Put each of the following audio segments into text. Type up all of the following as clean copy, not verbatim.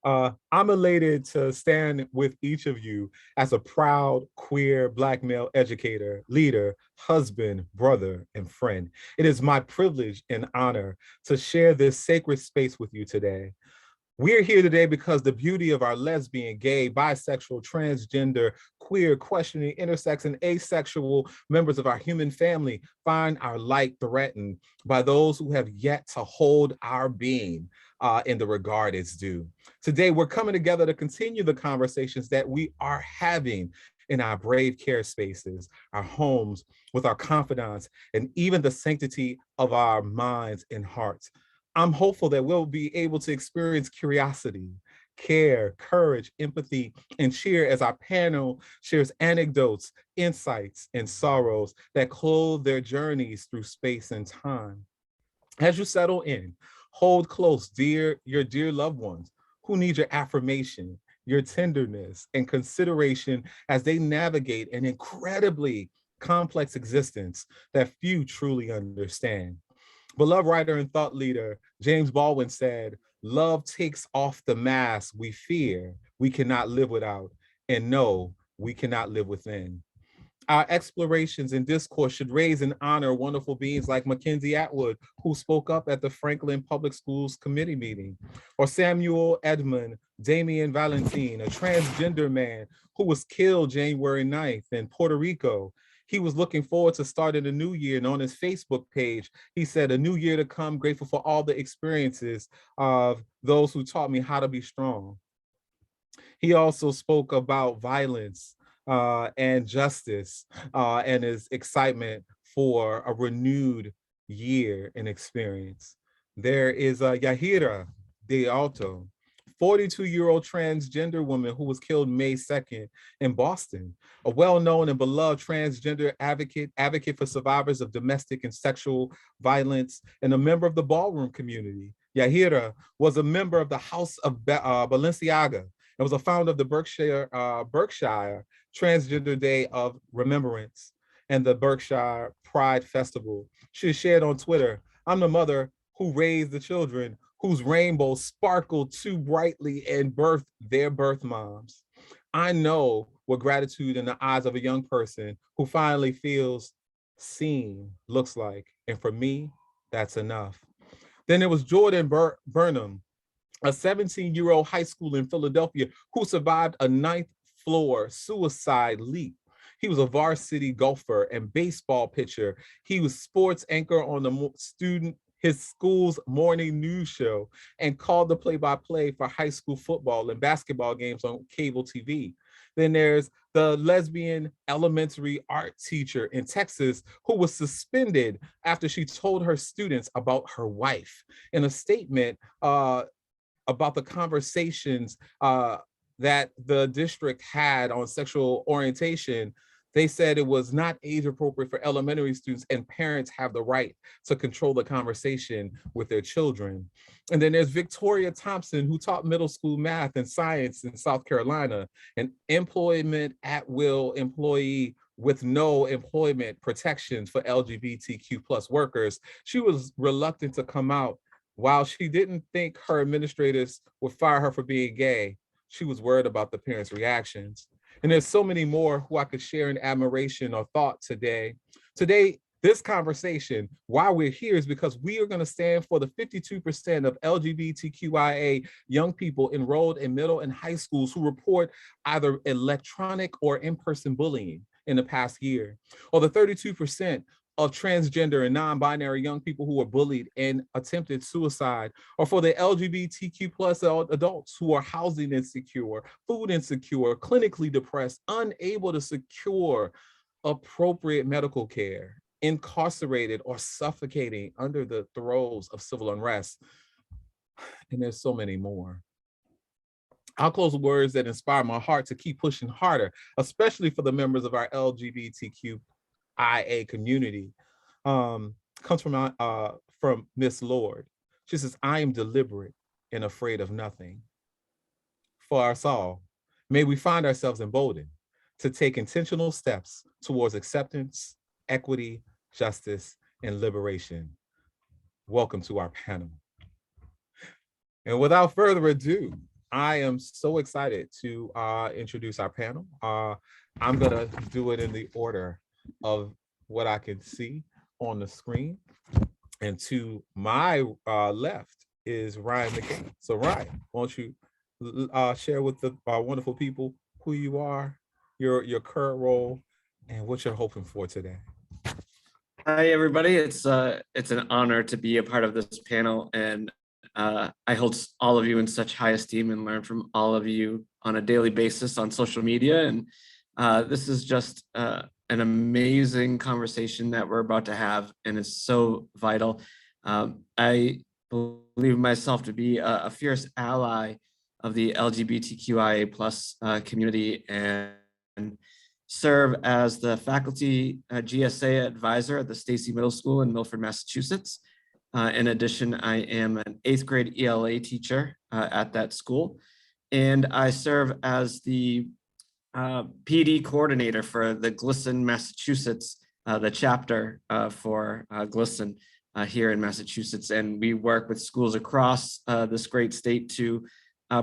I'm elated to stand with each of you as a proud, queer, Black male educator, leader, husband, brother, and friend. It is my privilege and honor to share this sacred space with you today. We're here today because the beauty of our lesbian, gay, bisexual, transgender, queer, questioning, intersex, and asexual members of our human family find our light threatened by those who have yet to hold our being in the regard it's due. Today, we're coming together to continue the conversations that we are having in our brave care spaces, our homes, with our confidants, and even the sanctity of our minds and hearts. I'm hopeful that we'll be able to experience curiosity, care, courage, empathy, and cheer as our panel shares anecdotes, insights, and sorrows that clothe their journeys through space and time. As you settle in, hold close your dear loved ones who need your affirmation, your tenderness, and consideration as they navigate an incredibly complex existence that few truly understand. Beloved writer and thought leader James Baldwin said, "Love takes off the mask we fear we cannot live without, and no, we cannot live within." Our explorations and discourse should raise and honor wonderful beings like Mackenzie Atwood, who spoke up at the Franklin Public Schools Committee meeting, or Samuel Edmund Damian Valentin, a transgender man who was killed January 9th in Puerto Rico. He was looking forward to starting a new year, and on his Facebook page, he said, "A new year to come, grateful for all the experiences of those who taught me how to be strong." He also spoke about violence and justice and his excitement for a renewed year and experience. There is Yahira De Alto, 42-year-old transgender woman who was killed May 2nd in Boston, a well-known and beloved transgender advocate for survivors of domestic and sexual violence, and a member of the ballroom community. Yahira was a member of the House of Balenciaga and was a founder of the Berkshire Transgender Day of Remembrance and the Berkshire Pride Festival. She shared on Twitter, "I'm the mother who raised the children whose rainbows sparkled too brightly and birthed their birth moms. I know what gratitude in the eyes of a young person who finally feels seen looks like. And for me, that's enough." Then there was Jordan Burnham, a 17-year-old high school in Philadelphia who survived a ninth floor suicide leap. He was a varsity golfer and baseball pitcher. He was sports anchor on his school's morning news show and called the play-by-play for high school football and basketball games on cable TV. Then there's the lesbian elementary art teacher in Texas who was suspended after she told her students about her wife. In a statement, about the conversations that the district had on sexual orientation, they said it was not age appropriate for elementary students, and parents have the right to control the conversation with their children. And then there's Victoria Thompson, who taught middle school math and science in South Carolina, an employment at will employee with no employment protections for LGBTQ plus workers. She was reluctant to come out. While she didn't think her administrators would fire her for being gay, she was worried about the parents' reactions. And there's so many more who I could share in admiration or thought today. Today, this conversation, why we're here, is because we are going to stand for the 52% of LGBTQIA young people enrolled in middle and high schools who report either electronic or in-person bullying in the past year, or the 32% of transgender and non-binary young people who are bullied and attempted suicide, or for the LGBTQ plus adults who are housing insecure, food insecure, clinically depressed, unable to secure appropriate medical care, incarcerated or suffocating under the throes of civil unrest. And there's so many more. I'll close with words that inspire my heart to keep pushing harder, especially for the members of our LGBTQIA community. Comes from Miss Lord. She says, "I am deliberate and afraid of nothing." For us all, may we find ourselves emboldened to take intentional steps towards acceptance, equity, justice, and liberation. Welcome to our panel. And without further ado, I am so excited to introduce our panel. I'm gonna do it in the order of what I can see on the screen. And to my left is Ryan McKay. So Ryan, won't you share with the wonderful people who you are, your current role, and what you're hoping for today? Hi, everybody. It's an honor to be a part of this panel, and I hold all of you in such high esteem and learn from all of you on a daily basis on social media. And this is just an amazing conversation that we're about to have, and it's so vital. I believe myself to be a fierce ally of the LGBTQIA plus community, and serve as the faculty GSA advisor at the Stacy Middle School in Milford, Massachusetts. In addition, I am an 8th grade ELA teacher at that school, and I serve as the PD coordinator for the GLSEN Massachusetts, the chapter for GLSEN here in Massachusetts. And we work with schools across this great state to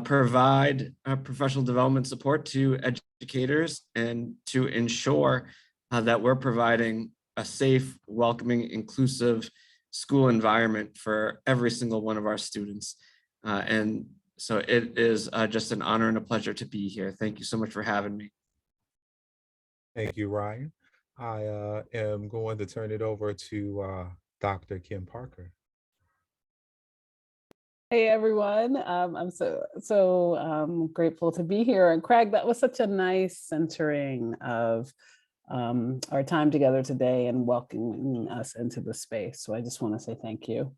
provide professional development support to educators and to ensure that we're providing a safe, welcoming, inclusive school environment for every single one of our students. And so it is just an honor and a pleasure to be here. Thank you so much for having me. Thank you, Ryan. I am going to turn it over to Dr. Kim Parker. Hey everyone, I'm so grateful to be here. And Craig, that was such a nice centering of our time together today and welcoming us into the space. So I just want to say thank you.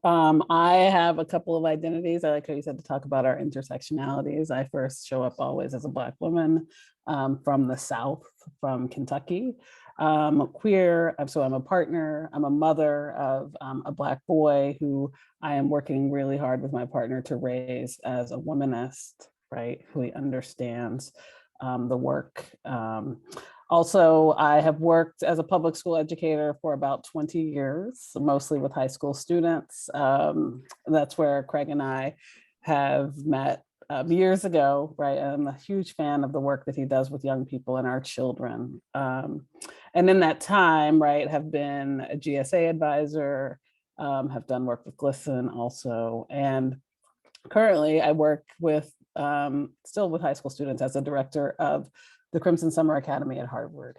I have a couple of identities. I like how you said to talk about our intersectionalities. I first show up always as a Black woman from the South, from Kentucky. Queer, so I'm a partner, I'm a mother of a Black boy who I am working really hard with my partner to raise as a womanist, right? Who understands the work. Also, I have worked as a public school educator for about 20 years, mostly with high school students. That's where Craig and I have met years ago, right? I'm a huge fan of the work that he does with young people and our children. And in that time, right, have been a GSA advisor, have done work with GLSEN also. And currently I work with, still with high school students as a director of the Crimson Summer Academy at Harvard.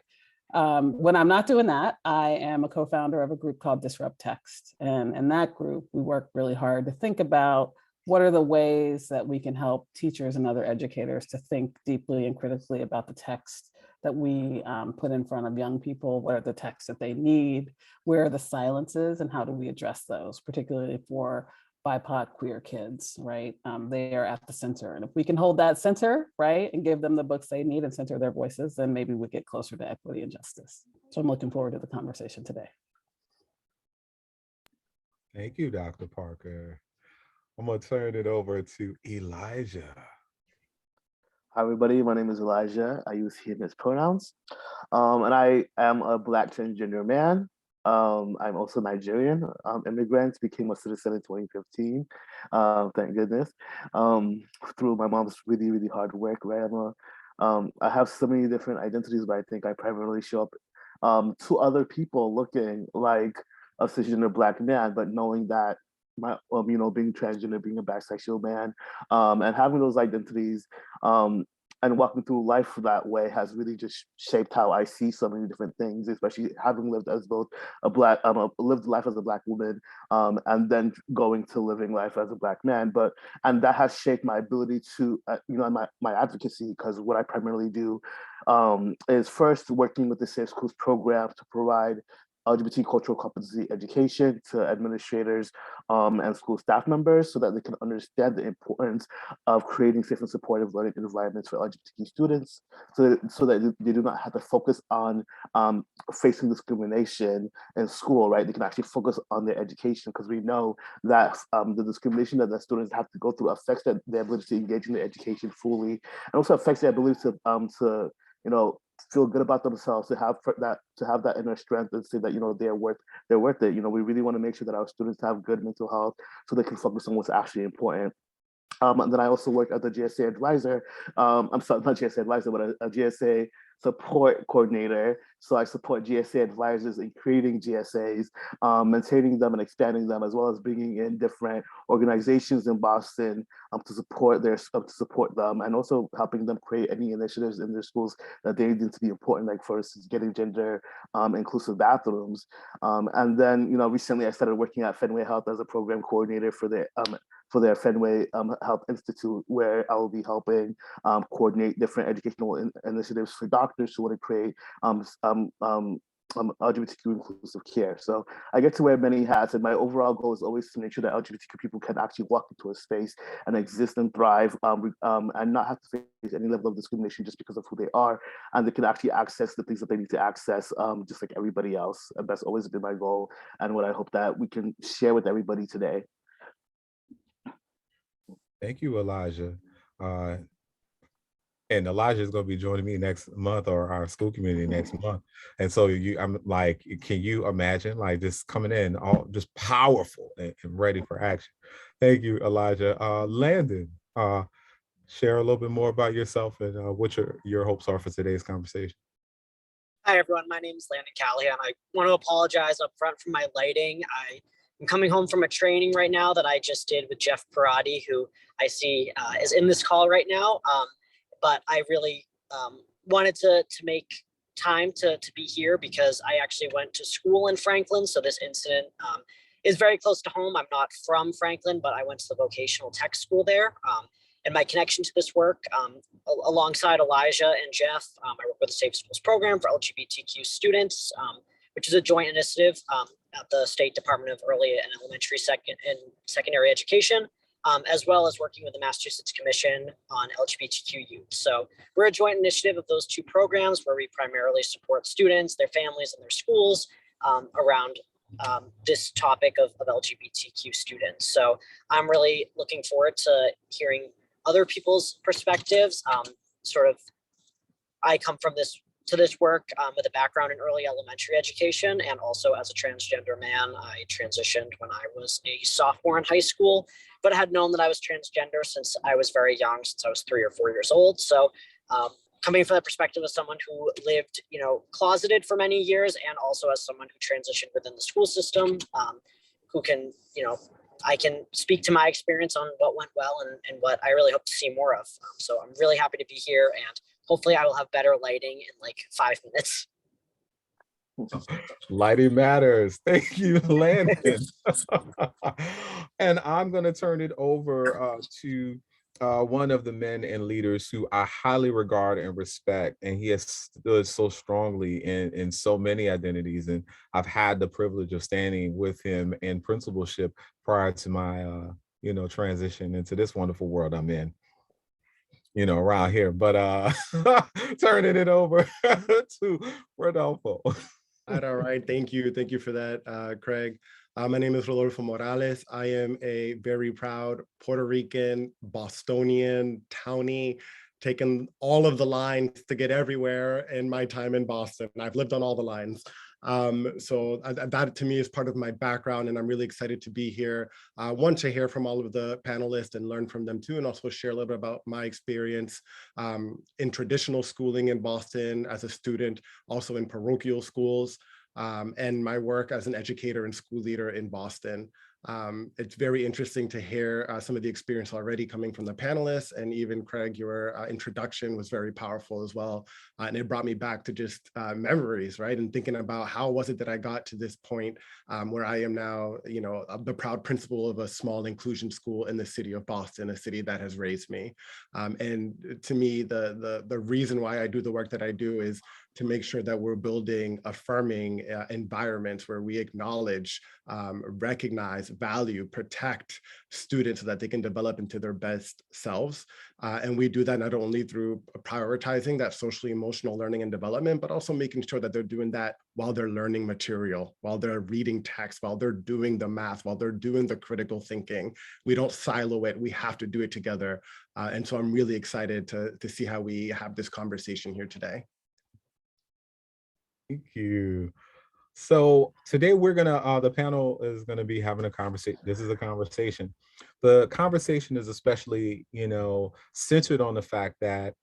When I'm not doing that, I am a co-founder of a group called Disrupt Text. And in that group, we work really hard to think about what are the ways that we can help teachers and other educators to think deeply and critically about the text that we put in front of young people. What are the texts that they need? Where are the silences and how do we address those, particularly for BIPOC queer kids, right? They are at the center. And if we can hold that center, right, and give them the books they need and center their voices, then maybe we get closer to equity and justice. So I'm looking forward to the conversation today. Thank you, Dr. Parker. I'm gonna turn it over to Elijah. Hi, everybody. My name is Elijah. I use he and his pronouns. And I am a Black transgender man. I'm also Nigerian. Immigrant, became a citizen in 2015. Thank goodness. Through my mom's really, really hard work, right? I have so many different identities, but I think I primarily show up to other people looking like a cisgender Black man, but knowing that my being transgender, being a bisexual man, and having those identities and walking through life that way has really just shaped how I see so many different things, especially having lived as both lived life as a Black woman, and then going to living life as a Black man. And that has shaped my ability to, my advocacy, because what I primarily do is first working with the Safe Schools program to provide LGBT cultural competency education to administrators and school staff members so that they can understand the importance of creating safe and supportive learning environments for LGBTQ students so that they do not have to focus on facing discrimination in school, right? They can actually focus on their education because we know that the discrimination that the students have to go through affects their ability to engage in their education fully and also affects their ability to feel good about themselves, to have that inner strength and say that they're worth it. We really want to make sure that our students have good mental health so they can focus on what's actually important. And then I also work as a GSA advisor. I'm sorry, not GSA advisor, but a GSA support coordinator. So I support GSA advisors in creating GSAs, maintaining them and expanding them, as well as bringing in different organizations in Boston to support them, and also helping them create any initiatives in their schools that they deem to be important, like for instance, getting gender inclusive bathrooms. And then, recently I started working at Fenway Health as a program coordinator for their Fenway Health Institute, where I will be helping coordinate different educational initiatives for doctors who want to create LGBTQ inclusive care. So I get to wear many hats, and my overall goal is always to make sure that LGBTQ people can actually walk into a space and exist and thrive, and not have to face any level of discrimination just because of who they are, and they can actually access the things that they need to access, just like everybody else. And that's always been my goal, and what I hope that we can share with everybody today. Thank you, Elijah. And Elijah is going to be joining me next month, or our school community next month. And so I'm like, can you imagine like just coming in all just powerful and ready for action? Thank you, Elijah. Landon, share a little bit more about yourself and what your hopes are for today's conversation. Hi, everyone. My name is Landon Callahan. I want to apologize up front for my lighting. I'm coming home from a training right now that I just did with Jeff Parati, who I see is in this call right now. But I really wanted to make time to be here because I actually went to school in Franklin. So this incident is very close to home. I'm not from Franklin, but I went to the vocational tech school there. And my connection to this work, alongside Elijah and Jeff, I work with the Safe Schools Program for LGBTQ students, which is a joint initiative at the State Department of Early and Elementary and Secondary Education, as well as working with the Massachusetts Commission on LGBTQ Youth. So we're a joint initiative of those two programs where we primarily support students, their families, and their schools around this topic of LGBTQ students. So I'm really looking forward to hearing other people's perspectives. I come from this work with a background in early elementary education, and also as a transgender man. I transitioned when I was a sophomore in high school, but I had known that I was transgender since I was very young, since I was 3 or 4 years old. So coming from the perspective of someone who lived, closeted for many years, and also as someone who transitioned within the school system, who can, I can speak to my experience on what went well and what I really hope to see more of. So I'm really happy to be here, and hopefully I will have better lighting in like 5 minutes. Lighting matters. Thank you, Landon. And I'm going to turn it over to one of the men and leaders who I highly regard and respect, and he has stood so strongly in so many identities, and I've had the privilege of standing with him in principalship prior to my transition into this wonderful world I'm in, around here. But turning it over to Rodolfo. All right. Thank you for that, Craig. My name is Rodolfo Morales. I am a very proud Puerto Rican, Bostonian, townie, taken all of the lines to get everywhere in my time in Boston. I've lived on all the lines. So that to me is part of my background, and I'm really excited to be here. One, to hear from all of the panelists and learn from them too, and also share a little bit about my experience in traditional schooling in Boston as a student, also in parochial schools, and my work as an educator and school leader in Boston. It's very interesting to hear some of the experience already coming from the panelists, and even Craig, your introduction was very powerful as well. And it brought me back to just memories, right? And thinking about how was it that I got to this point where I am now, the proud principal of a small inclusion school in the city of Boston, a city that has raised me. And to me, the reason why I do the work that I do is to make sure that we're building affirming environments where we acknowledge, recognize, value, protect students so that they can develop into their best selves. And we do that not only through prioritizing that socially emotional learning and development, but also making sure that they're doing that while they're learning material, while they're reading text, while they're doing the math, while they're doing the critical thinking. We don't silo it, we have to do it together. And so I'm really excited to see how we have this conversation here today. Thank you. So today we're gonna, the panel is gonna be having a conversation. This is a conversation. The conversation is especially, centered on the fact that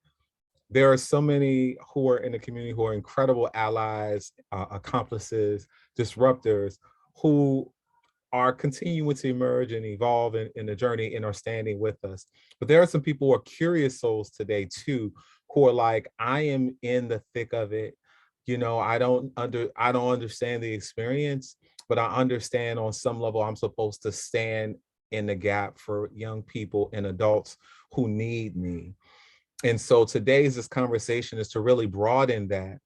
there are so many who are in the community who are incredible allies, accomplices, disruptors, who are continuing to emerge and evolve in the journey and are standing with us. But there are some people who are curious souls today too, who are like, I am in the thick of it. I don't understand the experience, but I understand on some level I'm supposed to stand in the gap for young people and adults who need me. And so today's this conversation is to really broaden that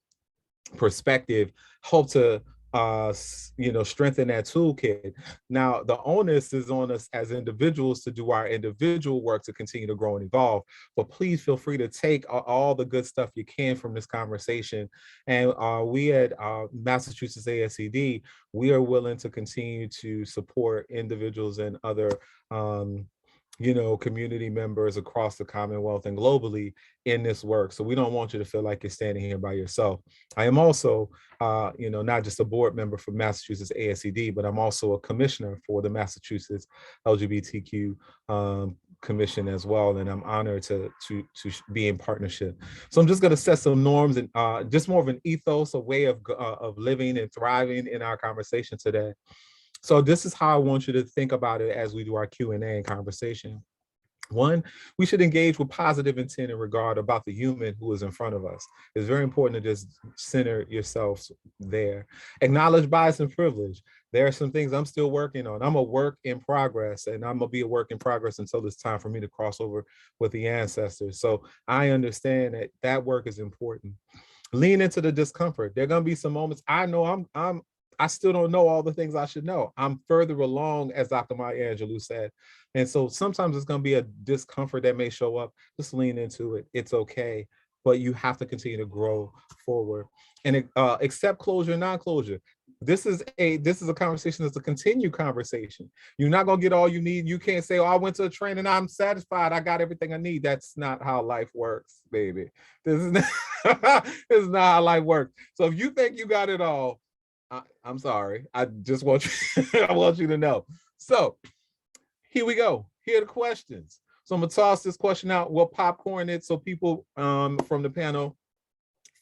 perspective, hope to strengthen that toolkit. Now the onus is on us as individuals to do our individual work to continue to grow and evolve, but please feel free to take all the good stuff you can from this conversation. And we at Massachusetts ASCD, we are willing to continue to support individuals and other community members across the Commonwealth and globally in this work. So we don't want you to feel like you're standing here by yourself. I am also, not just a board member for Massachusetts ASCD, but I'm also a commissioner for the Massachusetts LGBTQ Commission as well. And I'm honored to be in partnership. So I'm just going to set some norms and just more of an ethos, a way of living and thriving in our conversation today. So this is how I want you to think about it as we do our Q&A and conversation. One, we should engage with positive intent and regard about the human who is in front of us. It's very important to just center yourselves there. Acknowledge bias and privilege. There are some things I'm still working on. I'm a work in progress, and I'm gonna be a work in progress until it's time for me to cross over with the ancestors. So I understand that work is important. Lean into the discomfort. There are gonna be some moments I know I still don't know all the things I should know. I'm further along, as Dr. Maya Angelou said. And so sometimes it's going to be a discomfort that may show up. Just lean into it. It's okay. But you have to continue to grow forward and accept closure and non-closure. This is a conversation that's a continued conversation. You're not going to get all you need. You can't say, oh, I went to a training, I'm satisfied, I got everything I need. That's not how life works, baby. This is this is not how life works. So if you think you got it all, I'm sorry. I just want you, I want you to know. So here we go. Here are the questions. So I'm gonna toss this question out. We'll popcorn it so people from the panel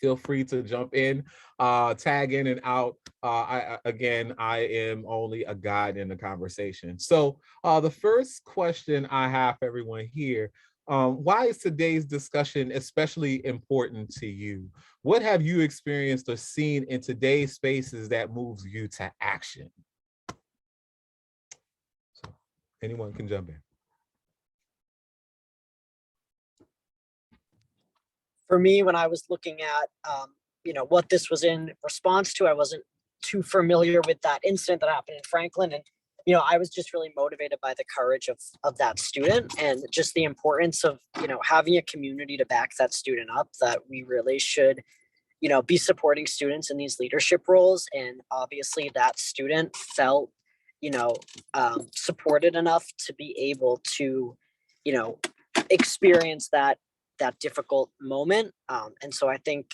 feel free to jump in, tag in and out. I am only a guide in the conversation. So the first question I have for everyone here, why is today's discussion especially important to you? What have you experienced or seen in today's spaces that moves you to action? So anyone can jump in. For me, when I was looking at, what this was in response to, I wasn't too familiar with that incident that happened in Franklin. And, I was just really motivated by the courage of that student and just the importance of, having a community to back that student up, that we really should, be supporting students in these leadership roles. And obviously that student felt, supported enough to be able to, experience that difficult moment. And so I think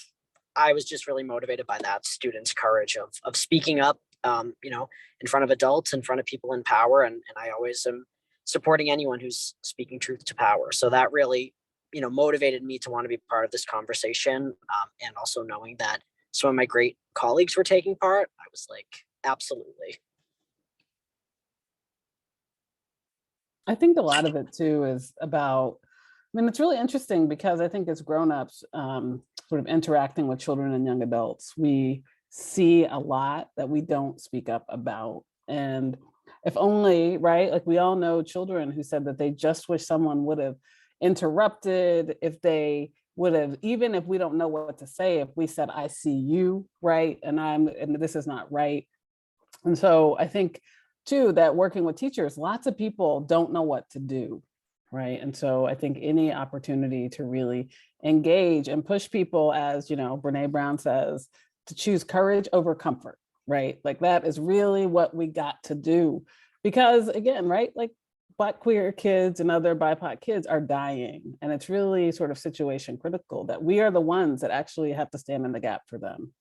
I was just really motivated by that student's courage of speaking up, in front of adults, in front of people in power. And I always am supporting anyone who's speaking truth to power. So that really, motivated me to want to be part of this conversation. And also knowing that some of my great colleagues were taking part, I was like, absolutely. I think a lot of it too is about, it's really interesting because I think as grownups, sort of interacting with children and young adults, we see a lot that we don't speak up about. And if only, right, like we all know children who said that they just wish someone would have interrupted, if they would have, even if we don't know what to say, if we said, I see you, right, and this is not right. And so I think too, that working with teachers, lots of people don't know what to do. Right. And so I think any opportunity to really engage and push people, as Brene Brown says, to choose courage over comfort, right? Like that is really what we got to do. Because again, right, like Black queer kids and other BIPOC kids are dying. And it's really sort of situation critical that we are the ones that actually have to stand in the gap for them.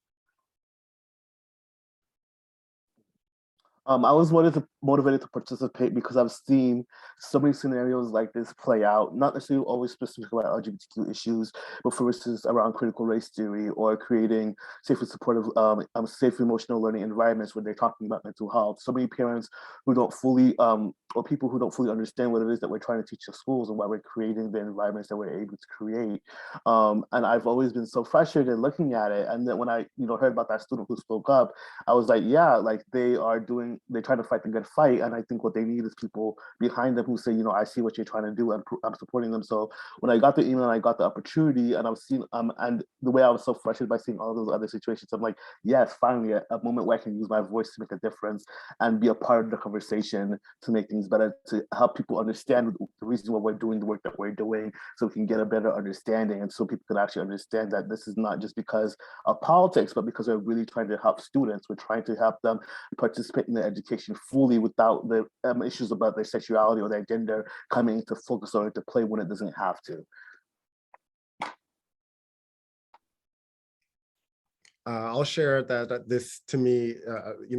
I was motivated to participate because I've seen so many scenarios like this play out, not necessarily always specific about LGBTQ issues, but for instance, around critical race theory or creating safe and supportive, safe emotional learning environments where they're talking about mental health. So many parents who don't fully, or people who don't fully understand what it is that we're trying to teach in schools and why we're creating the environments that we're able to create. And I've always been so frustrated looking at it. And then when I, heard about that student who spoke up, I was like, yeah, like they're trying to fight the good fight. And I think what they need is people behind them who say, I see what you're trying to do and I'm supporting them. So when I got the email and I got the opportunity and I've seen, and the way I was so frustrated by seeing all those other situations, I'm like, yes, finally a moment where I can use my voice to make a difference and be a part of the conversation to make things better, to help people understand the reason why we're doing the work that we're doing so we can get a better understanding and so people can actually understand that this is not just because of politics, but because we're really trying to help students. We're trying to help them participate in their education fully without the issues about their sexuality or their gender coming into focus or into play when it doesn't have to. I'll share that this to me,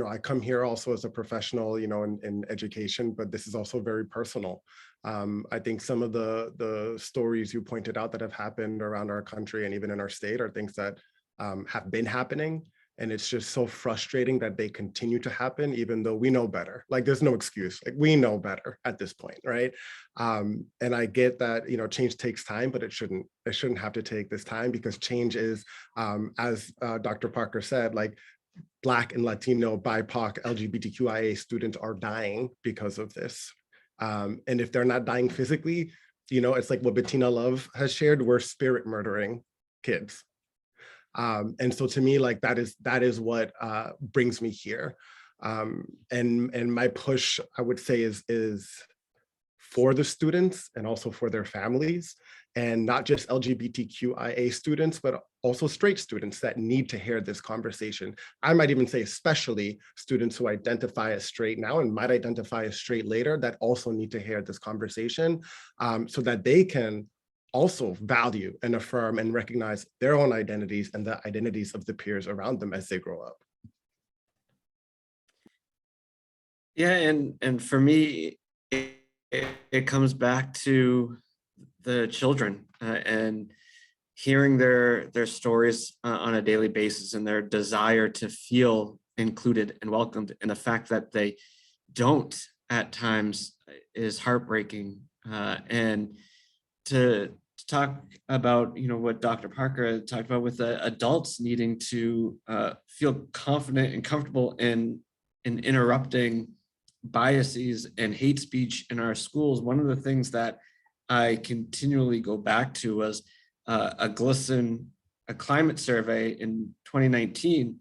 I come here also as a professional, in education, but this is also very personal. I think some of the stories you pointed out that have happened around our country and even in our state are things that have been happening. And it's just so frustrating that they continue to happen, even though we know better. Like there's no excuse, like we know better at this point, right? And I get that, change takes time, but it shouldn't have to take this time because change is, as Dr. Parker said, like Black and Latino, BIPOC, LGBTQIA students are dying because of this. And if they're not dying physically, it's like what Bettina Love has shared, we're spirit murdering kids. And so to me, like that is what brings me here. And my push, I would say, is for the students and also for their families, and not just LGBTQIA students, but also straight students that need to hear this conversation. I might even say especially students who identify as straight now and might identify as straight later that also need to hear this conversation so that they can also value and affirm and recognize their own identities and the identities of the peers around them as they grow up. Yeah, and for me, it comes back to the children and hearing their stories on a daily basis and their desire to feel included and welcomed, and the fact that they don't at times is heartbreaking. And to talk about what Dr. Parker talked about with the adults needing to feel confident and comfortable in interrupting biases and hate speech in our schools. One of the things that I continually go back to was a climate survey in 2019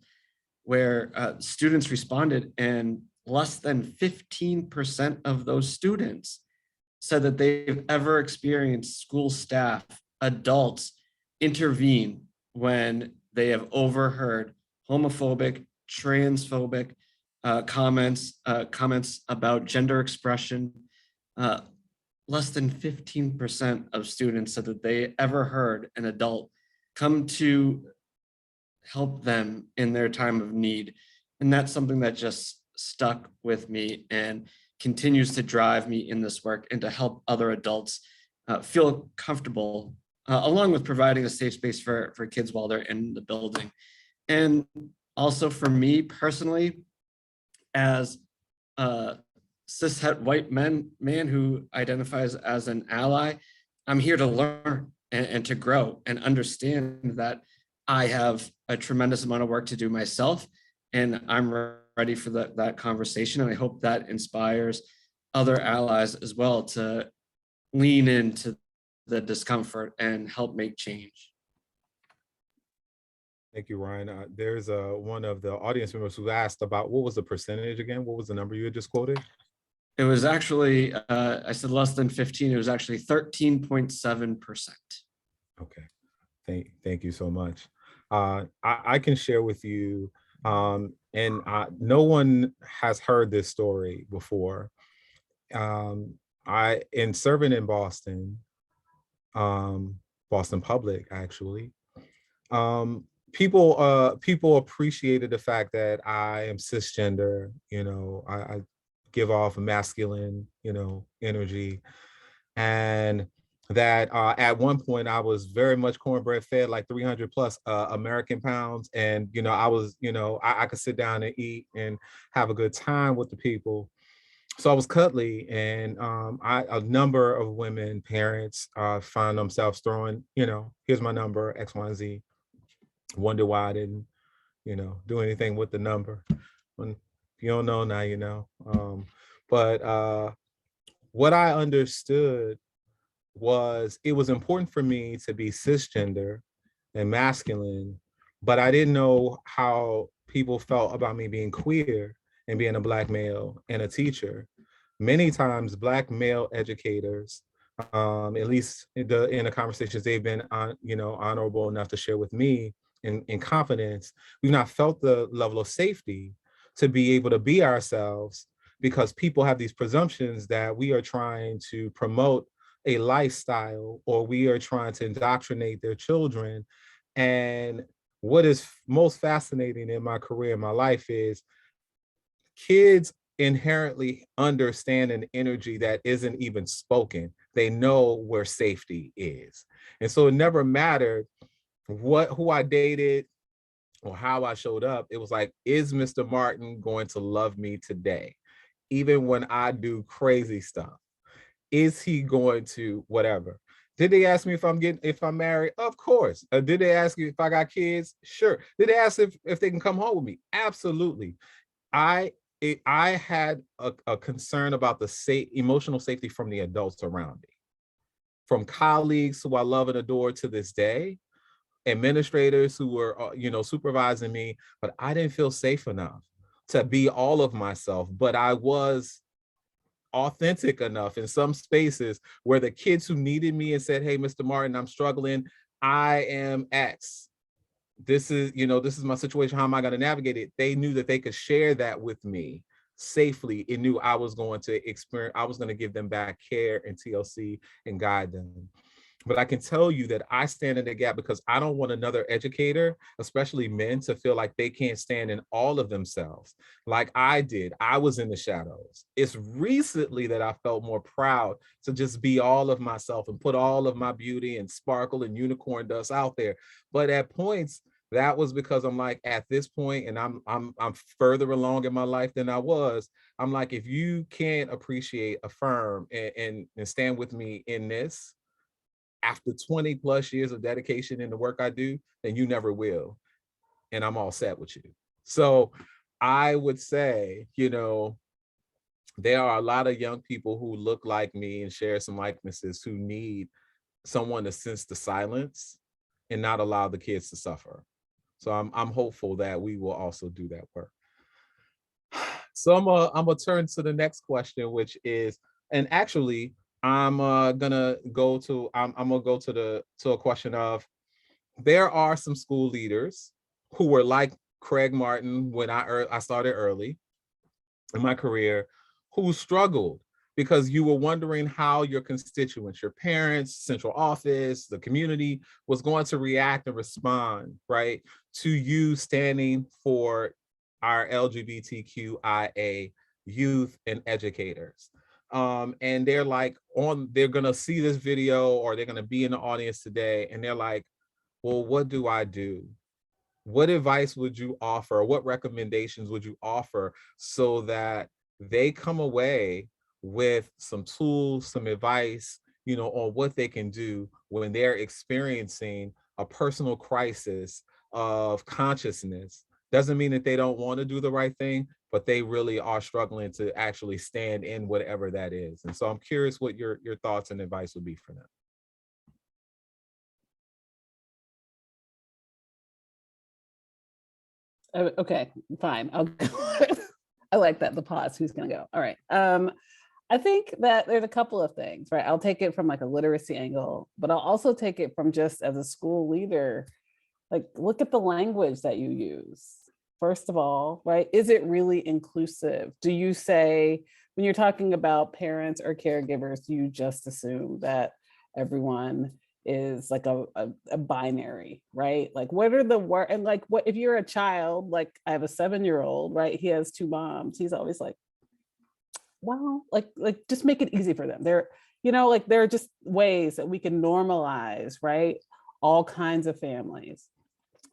where students responded, and less than 15% of those students said that they've ever experienced school staff, adults, intervene when they have overheard homophobic, transphobic comments about gender expression. Less than 15% of students said that they ever heard an adult come to help them in their time of need. And that's something that just stuck with me and continues to drive me in this work and to help other adults feel comfortable, along with providing a safe space for kids while they're in the building. And also for me personally, as a cishet white man who identifies as an ally, I'm here to learn and to grow and understand that I have a tremendous amount of work to do myself, and I'm ready for that conversation. And I hope that inspires other allies as well to lean into the discomfort and help make change. Thank you, Ryan. There's one of the audience members who asked about what was the percentage again? What was the number you had just quoted? It was actually, I said less than 15, it was actually 13.7%. Okay, thank you so much. I can share with you, and no one has heard this story before. In serving in Boston, Boston Public actually, people appreciated the fact that I am cisgender. I give off a masculine, energy, and that at one point I was very much cornbread fed, like 300 plus American pounds, and I was, I could sit down and eat and have a good time with the people. So I was cuddly, and a number of women, parents, find themselves throwing, here's my number, X, Y, and Z. Wonder why I didn't, do anything with the number. When you don't know, now you know. But what I understood was it was important for me to be cisgender and masculine, but I didn't know how people felt about me being queer and being a Black male and a teacher. Many times Black male educators, at least in the conversations they've been on, honorable enough to share with me in confidence, we've not felt the level of safety to be able to be ourselves, because people have these presumptions that we are trying to promote a lifestyle, or we are trying to indoctrinate their children. And what is most fascinating in my career, in my life, is kids inherently understand an energy that isn't even spoken. They know where safety is. And so it never mattered who I dated or how I showed up. It was like, is Mr. Martin going to love me today? Even when I do crazy stuff, is he going to whatever? Did they ask me if I'm married? Of course. Did they ask you if I got kids? Sure. Did they ask if they can come home with me? Absolutely. I had a concern about the emotional safety from the adults around me, from colleagues who I love and adore to this day, administrators who were supervising me, but I didn't feel safe enough to be all of myself. But I was authentic enough in some spaces where the kids who needed me and said, hey, Mr. Martin, I'm struggling, I am X, this is my situation, how am I going to navigate it? They knew that they could share that with me safely, and knew I was going to give them back care and TLC and guide them. But I can tell you that I stand in the gap because I don't want another educator, especially men, to feel like they can't stand in all of themselves like I did. I was in the shadows. It's recently that I felt more proud to just be all of myself and put all of my beauty and sparkle and unicorn dust out there. But at points, that was because I'm like, at this point, and I'm further along in my life than I was. I'm like, if you can't appreciate, affirm, and stand with me in this, after 20 plus years of dedication in the work I do, then you never will. And I'm all set with you. So I would say, there are a lot of young people who look like me and share some likenesses who need someone to sense the silence and not allow the kids to suffer. So I'm hopeful that we will also do that work. So I'm gonna turn to the next question, which is, and actually, I'm gonna go to a question of, there are some school leaders who were like Craig Martin when I started early in my career, who struggled because you were wondering how your constituents, your parents, central office, the community was going to react and respond, right, to you standing for our LGBTQIA youth and educators. And they're like, they're gonna see this video, or they're gonna be in the audience today, and they're like, well, what do I do? What advice would you offer? What recommendations would you offer so that they come away with some tools, some advice, on what they can do when they're experiencing a personal crisis of consciousness? Doesn't mean that they don't want to do the right thing, but they really are struggling to actually stand in whatever that is. And so I'm curious what your thoughts and advice would be for them. Okay, fine. I'll go. I like that, the pause. Who's gonna go? All right. I think that there's a couple of things, right? I'll take it from like a literacy angle, but I'll also take it from just as a school leader, like look at the language that you use. First of all, right? Is it really inclusive? Do you say, when you're talking about parents or caregivers, do you just assume that everyone is like a binary, right? Like what are the word, and like what if you're a child, like I have a 7-year-old, right? He has 2 moms. He's always like, well, like just make it easy for them. There, you know, like there are just ways that we can normalize, right? All kinds of families.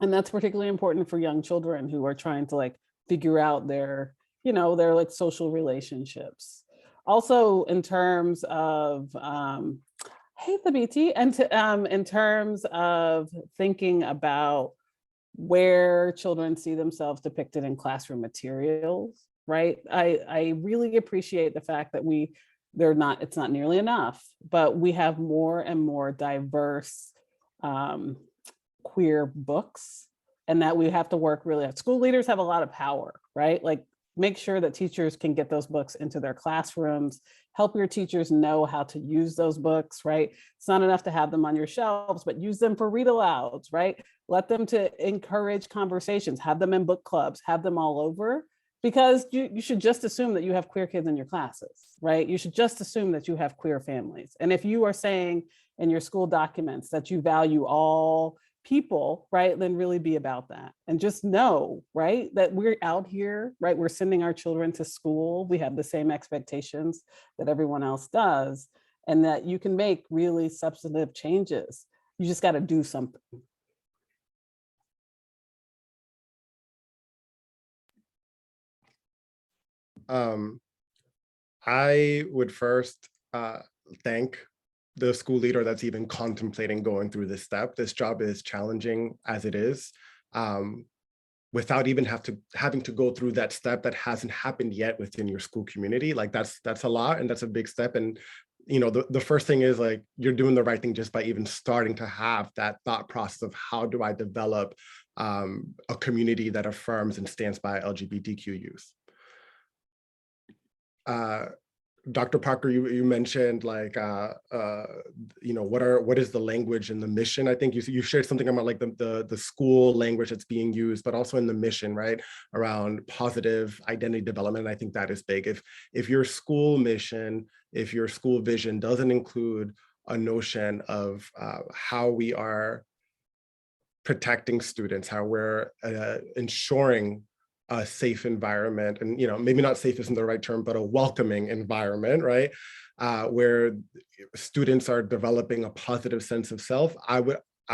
And that's particularly important for young children who are trying to like figure out their, you know, their like social relationships. Also in terms of, hey, the BT, and in terms of thinking about where children see themselves depicted in classroom materials, right? I really appreciate the fact that it's not nearly enough, but we have more and more diverse queer books, and that we have to work really hard. School leaders have a lot of power, right? Like make sure that teachers can get those books into their classrooms, help your teachers know how to use those books, right? It's not enough to have them on your shelves, but use them for read alouds, right? Let them to encourage conversations, have them in book clubs, have them all over, because you should just assume that you have queer kids in your classes, right? You should just assume that you have queer families. And if you are saying in your school documents that you value all people, right, then really be about that. And just know, right, that we're out here, right, we're sending our children to school. We have the same expectations that everyone else does, and that you can make really substantive changes. You just got to do something. I would first thank the school leader that's even contemplating going through this step. This job is challenging as it is, without even having to go through that step that hasn't happened yet within your school community. Like that's a lot, and that's a big step. And you know, the first thing is like you're doing the right thing just by even starting to have that thought process of how do I develop a community that affirms and stands by LGBTQ youth. Dr. Parker, you mentioned like, you know, what is the language and the mission? I think you shared something about like the school language that's being used, but also in the mission, right? Around positive identity development. I think that is big. If your school mission, if your school vision doesn't include a notion of how we are protecting students, how we're ensuring a safe environment, and you know, maybe not safe isn't the right term, but a welcoming environment, right? Where students are developing a positive sense of self, I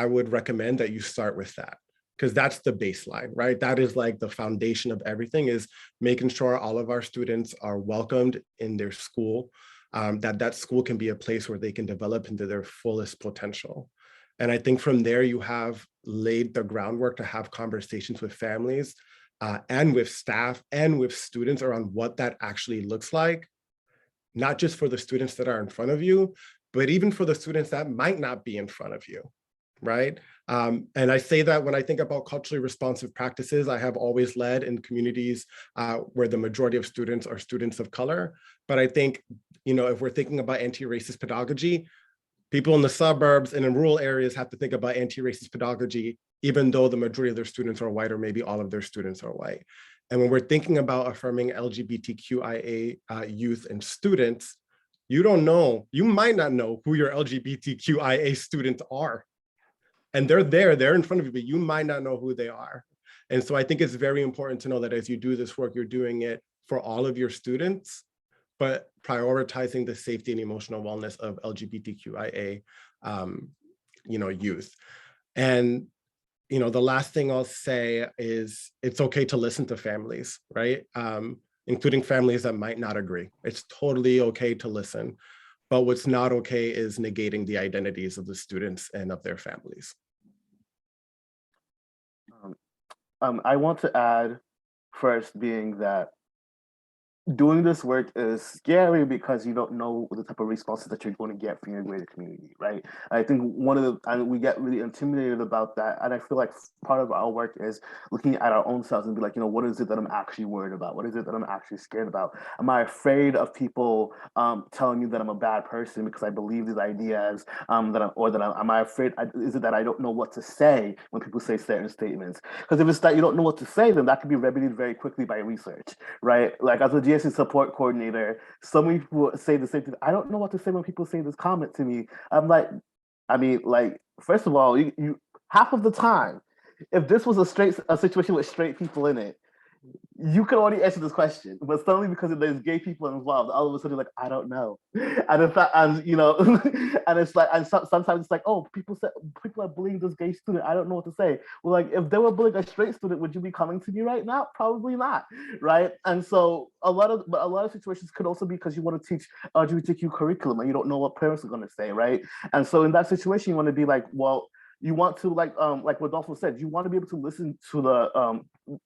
would recommend that you start with that, because that's the baseline, right? That is like the foundation of everything, is making sure all of our students are welcomed in their school, that school can be a place where they can develop into their fullest potential. And I think from there, you have laid the groundwork to have conversations with families and with staff and with students around what that actually looks like, not just for the students that are in front of you, but even for the students that might not be in front of you, right? And I say that when I think about culturally responsive practices, I have always led in communities where the majority of students are students of color. But I think, you know, if we're thinking about anti-racist pedagogy, people in the suburbs and in rural areas have to think about anti-racist pedagogy, even though the majority of their students are white, or maybe all of their students are white. And when we're thinking about affirming LGBTQIA youth and students, you might not know who your LGBTQIA students are. And they're in front of you, but you might not know who they are. And so I think it's very important to know that as you do this work, you're doing it for all of your students, but prioritizing the safety and emotional wellness of LGBTQIA, you know, youth. And, you know, the last thing I'll say is it's okay to listen to families, right? Including families that might not agree. It's totally okay to listen, but what's not okay is negating the identities of the students and of their families. I want to add first being that doing this work is scary because you don't know the type of responses that you're going to get from your greater community, right? I think we get really intimidated about that. And I feel like part of our work is looking at our own selves and be like, you know, what is it that I'm actually worried about? What is it that I'm actually scared about? Am I afraid of people telling me that I'm a bad person because I believe these ideas am I afraid, is it that I don't know what to say when people say certain statements? Because if it's that you don't know what to say, then that can be remedied very quickly by research, right? Like as a GSC support coordinator, some people say the same thing. I don't know what to say when people say this comment to me. I'm like, I mean, like, first of all, you half of the time, if this was a situation with straight people in it, you could already answer this question, but suddenly because there's gay people involved, all of a sudden like, I don't know. And in fact, and you know, and it's like, and sometimes it's like, oh, people are bullying this gay student. I don't know what to say. Well, like if they were bullying a straight student, would you be coming to me right now? Probably not, right? And so a lot of situations could also be because you want to teach LGBTQ curriculum and you don't know what parents are going to say, right? And so in that situation, you want to be like, well, you want to like Rodolfo said, you want to be able to listen to the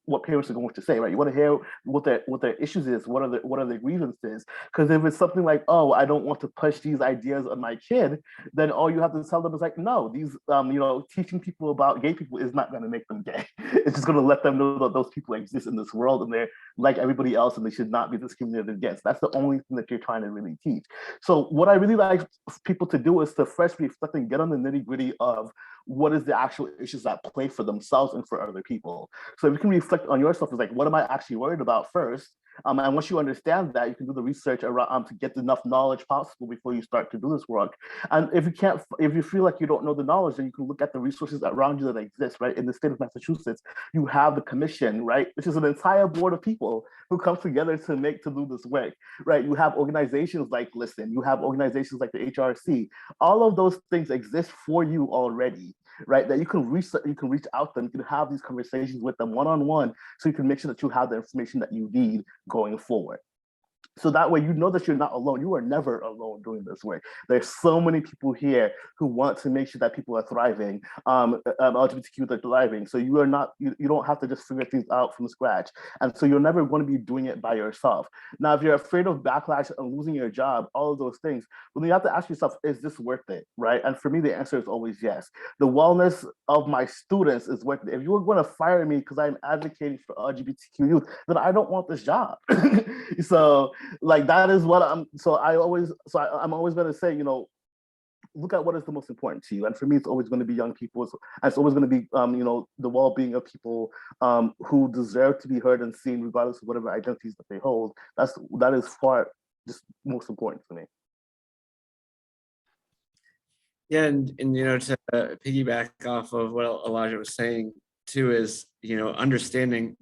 what parents are going to say, right? You want to hear what their issues is, what are their grievances. Because if it's something like, oh, I don't want to push these ideas on my kid, then all you have to tell them is like, no, these teaching people about gay people is not going to make them gay. It's just going to let them know that those people exist in this world and they're like everybody else and they should not be discriminated against. That's the only thing that you're trying to really teach. So what I really like people to do is to first reflect and get on the nitty-gritty of what is the actual issues at play for themselves and for other people. So if you can reflect on yourself, it's like, what am I actually worried about first? And once you understand that, you can do the research around to get enough knowledge possible before you start to do this work. And if you feel like you don't know the knowledge, then you can look at the resources around you that exist, right? In the state of Massachusetts, you have the commission, right? Which is an entire board of people who come together to do this work, right? You have organizations like Listen, you have organizations like the HRC. All of those things exist for you already, right? That you can reach out to them, you can have these conversations with them one-on-one, so you can make sure that you have the information that you need going forward. So that way, you know that you're not alone. You are never alone doing this work. There's so many people here who want to make sure that people are thriving, LGBTQ are thriving. So you are not, you don't have to just figure things out from scratch. And so you're never going to be doing it by yourself. Now, if you're afraid of backlash and losing your job, all of those things, well, you have to ask yourself, is this worth it, right? And for me, the answer is always yes. The wellness of my students is worth it. If you were going to fire me because I'm advocating for LGBTQ youth, then I don't want this job. So like that is what I'm always going to say, look at what is the most important to you. And for me, it's always going to be young people. And it's always going to be, the well-being of people who deserve to be heard and seen, regardless of whatever identities that they hold. That is far just most important to me. Yeah, and to piggyback off of what Elijah was saying too is, understanding,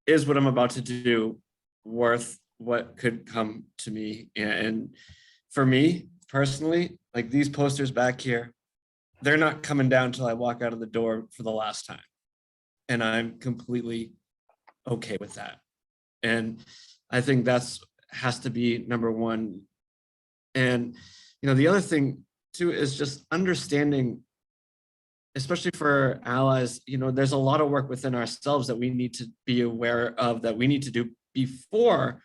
is what I'm about to do worth what could come to me? And for me personally, like these posters back here, they're not coming down until I walk out of the door for the last time. And I'm completely okay with that. And I think that's has to be number one. And, the other thing too is just understanding, especially for allies, there's a lot of work within ourselves that we need to be aware of, that we need to do before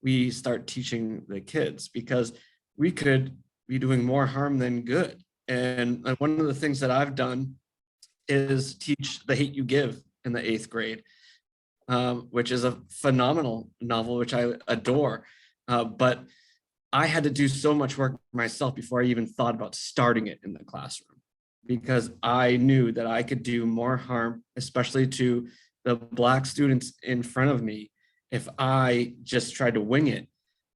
we start teaching the kids, because we could be doing more harm than good. And one of the things that I've done is teach The Hate U Give in the 8th grade, which is a phenomenal novel, which I adore. But I had to do so much work myself before I even thought about starting it in the classroom, because I knew that I could do more harm, especially to the Black students in front of me, if I just tried to wing it.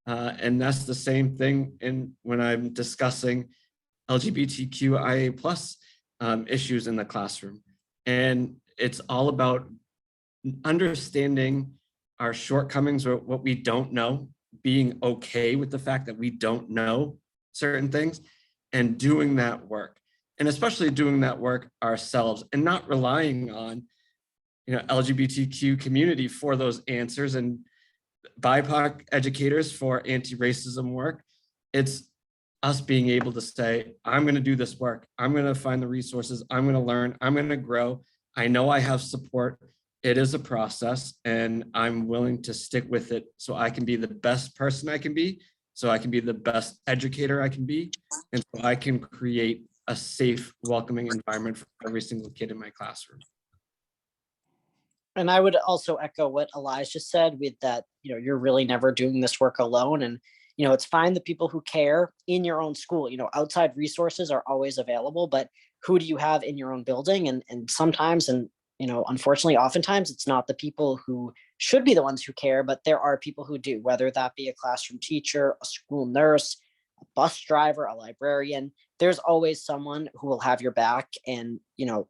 And that's the same thing when I'm discussing LGBTQIA plus issues in the classroom. And it's all about understanding our shortcomings or what we don't know, being okay with the fact that we don't know certain things, and doing that work. And especially doing that work ourselves and not relying on LGBTQ community for those answers and BIPOC educators for anti-racism work. It's us being able to say, I'm going to do this work. I'm going to find the resources. I'm going to learn. I'm going to grow. I know I have support. It is a process, and I'm willing to stick with it so I can be the best person I can be, so I can be the best educator I can be, and so I can create a safe, welcoming environment for every single kid in my classroom. And I would also echo what Elijah said with that, you're really never doing this work alone. And, it's find the people who care in your own school. Outside resources are always available, but who do you have in your own building? And sometimes, and, unfortunately, oftentimes it's not the people who should be the ones who care, but there are people who do, whether that be a classroom teacher, a school nurse, bus driver, a librarian. There's always someone who will have your back, and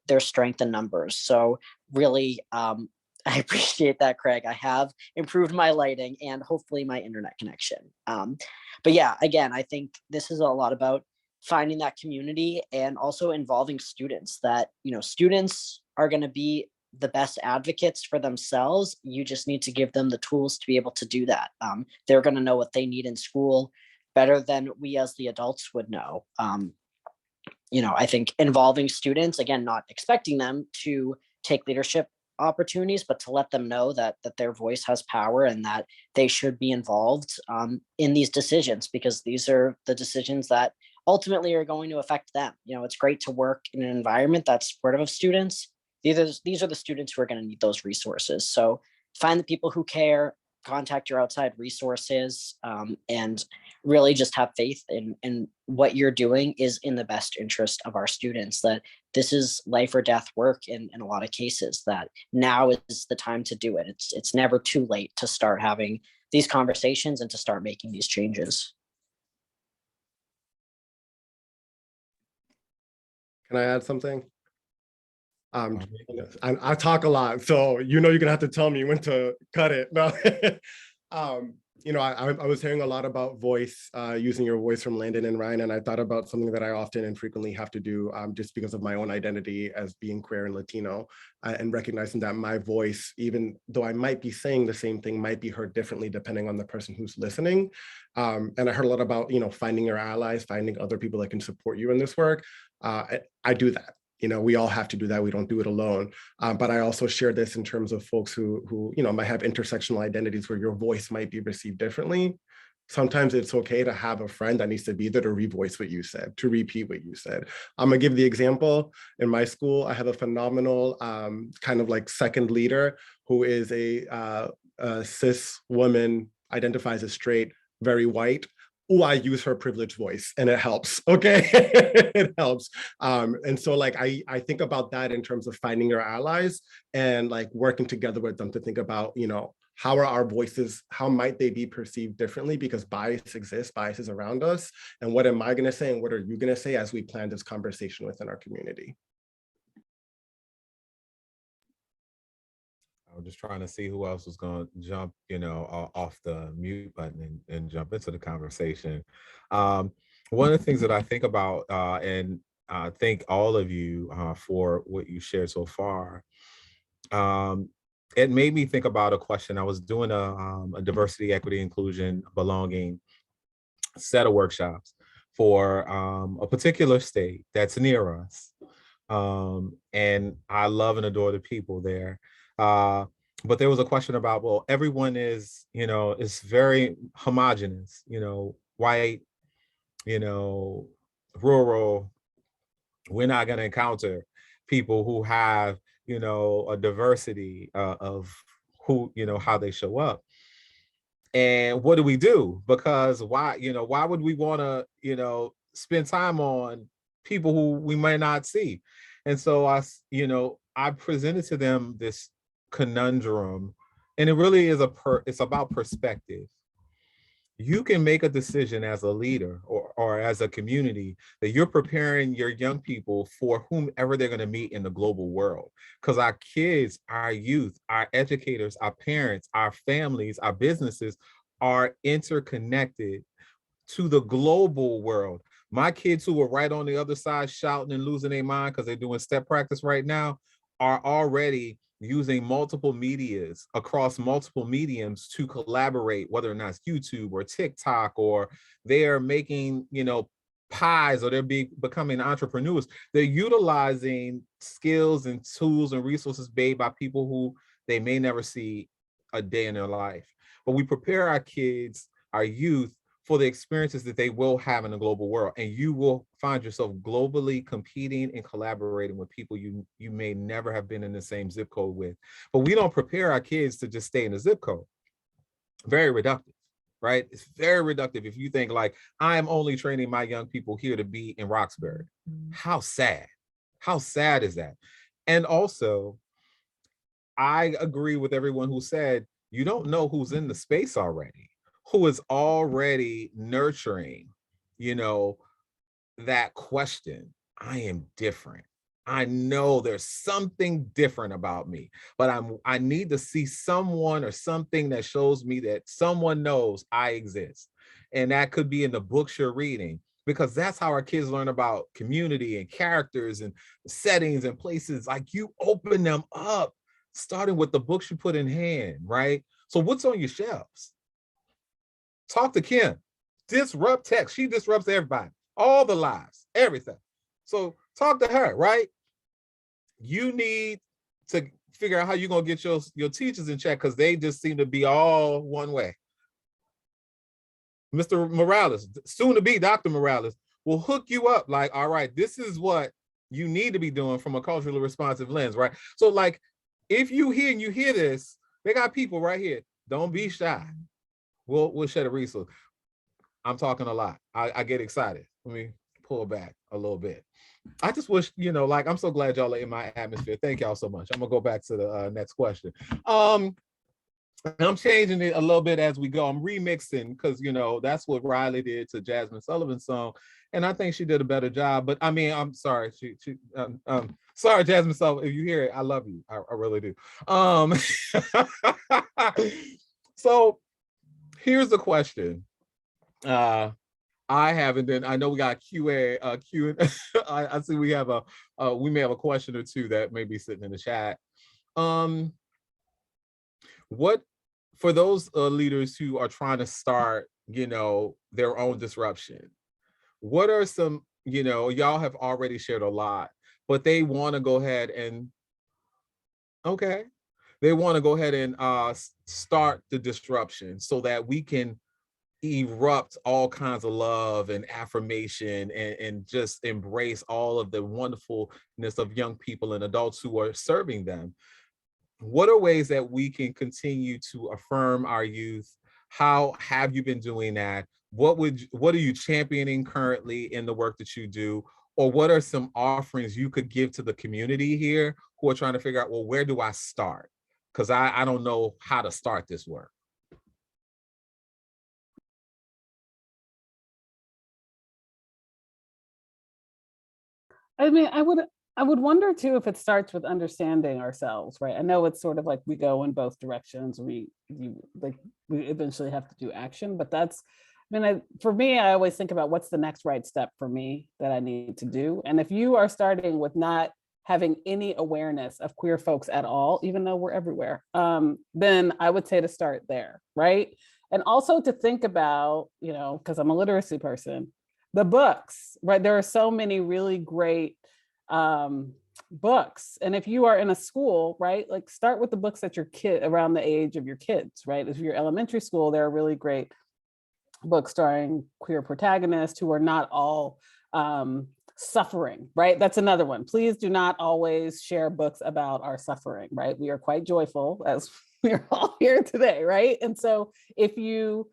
there's strength in numbers. So really, I appreciate that, Craig. I have improved my lighting and hopefully my internet connection. But yeah, again, I think this is a lot about finding that community and also involving students. That students are going to be the best advocates for themselves. You just need to give them the tools to be able to do that. They're going to know what they need in school better than we as the adults would know. I think involving students, again, not expecting them to take leadership opportunities, but to let them know that their voice has power and that they should be involved in these decisions, because these are the decisions that ultimately are going to affect them. It's great to work in an environment that's supportive of students. These are the students who are going to need those resources. So find the people who care, contact your outside resources, and really just have faith in what you're doing is in the best interest of our students, that this is life or death work in a lot of cases, that now is the time to do it. It's never too late to start having these conversations and to start making these changes. Can I add something? I talk a lot, so you're gonna have to tell me when to cut it. No. I was hearing a lot about voice, using your voice from Landon and Ryan, and I thought about something that I often and frequently have to do, just because of my own identity as being queer and Latino, and recognizing that my voice, even though I might be saying the same thing, might be heard differently depending on the person who's listening. And I heard a lot about, finding your allies, finding other people that can support you in this work. I do that. We all have to do that. We don't do it alone. But I also share this in terms of folks who might have intersectional identities where your voice might be received differently. Sometimes it's okay to have a friend that needs to be there to revoice what you said, to repeat what you said. I'm gonna give the example. In my school, I have a phenomenal kind of like second leader who is a cis woman, identifies as straight, very white. Oh, I use her privileged voice and it helps, okay? It helps. And so like, I think about that in terms of finding your allies and like working together with them to think about, how are our voices, how might they be perceived differently, because bias exists, bias is around us. And what am I gonna say and what are you gonna say as we plan this conversation within our community? I was just trying to see who else was going to jump, off the mute button and jump into the conversation. One of the things that I think about, and thank all of you for what you shared so far. It made me think about a question. I was doing a diversity, equity, inclusion, belonging set of workshops for a particular state that's near us. And I love and adore the people there. But there was a question about, well, everyone is, is very homogenous, white, rural. We're not going to encounter people who have, a diversity of who, how they show up. And what do we do? Because why would we want to, spend time on people who we might not see? And so I presented to them this conundrum, and it really is it's about perspective. You can make a decision as a leader or as a community that you're preparing your young people for whomever they're going to meet in the global world. Because our kids, our youth, our educators, our parents, our families, our businesses are interconnected to the global world. My kids who are right on the other side shouting and losing their mind because they're doing step practice right now are already using multiple medias across multiple mediums to collaborate, whether or not it's YouTube or TikTok, or they're making, pies, or they're becoming entrepreneurs. They're utilizing skills and tools and resources made by people who they may never see a day in their life. But we prepare our kids, our youth, for the experiences that they will have in the global world. And you will find yourself globally competing and collaborating with people you may never have been in the same zip code with. But we don't prepare our kids to just stay in the zip code. Very reductive, right? It's very reductive if you think like, I'm only training my young people here to be in Roxbury. How sad. How sad is that? And also, I agree with everyone who said, you don't know who's in the space already, who is already nurturing, you know, that question, I am different. I know there's something different about me, but I need to see someone or something that shows me that someone knows I exist. And that could be in the books you're reading, because that's how our kids learn about community and characters and settings and places. Like, you open them up, starting with the books you put in hand, right? So what's on your shelves? Talk to Kim. Disrupt text. She disrupts everybody, all the lives, everything. So talk to her, right? You need to figure out how you're gonna get your teachers in check, because they just seem to be all one way. Mr. Morales, soon to be Dr. Morales, will hook you up like, all right, this is what you need to be doing from a culturally responsive lens, right? So like, if you hear this, they got people right here. Don't be shy. We'll share the resource. I'm talking a lot. I get excited. Let me pull back a little bit. I just wish, like, I'm so glad y'all are in my atmosphere. Thank y'all so much. I'm gonna go back to the next question. I'm changing it a little bit as we go. I'm remixing, because that's what Riley did to Jasmine Sullivan's song, and I think she did a better job. But I mean, I'm sorry. Sorry, Jasmine Sullivan, if you hear it, I love you. I really do. So here's the question. I haven't been. I know we got Q. I see we have we may have a question or two that may be sitting in the chat. What, for those leaders who are trying to start, their own disruption, what are some, y'all have already shared a lot, but they want to go ahead and, they want to go ahead and start the disruption so that we can erupt all kinds of love and affirmation and just embrace all of the wonderfulness of young people and adults who are serving them. What are ways that we can continue to affirm our youth? How have you been doing that? What are you championing currently in the work that you do? Or what are some offerings you could give to the community here who are trying to figure out, well, where do I start? Because I don't know how to start this work. I mean, I would wonder too if it starts with understanding ourselves, right? I know it's sort of like we go in both directions. We eventually have to do action, but for me, I always think about what's the next right step for me that I need to do. And if you are starting with not having any awareness of queer folks at all, even though we're everywhere, then I would say to start there, right? And also to think about, because I'm a literacy person, the books, right? There are so many really great books. And if you are in a school, right, like start with the books that your kid around the age of your kids, right? If you're elementary school, there are really great books starring queer protagonists who are not all suffering, right? That's another one. Please do not always share books about our suffering, right? We are quite joyful, as we're all here today, right? And so if you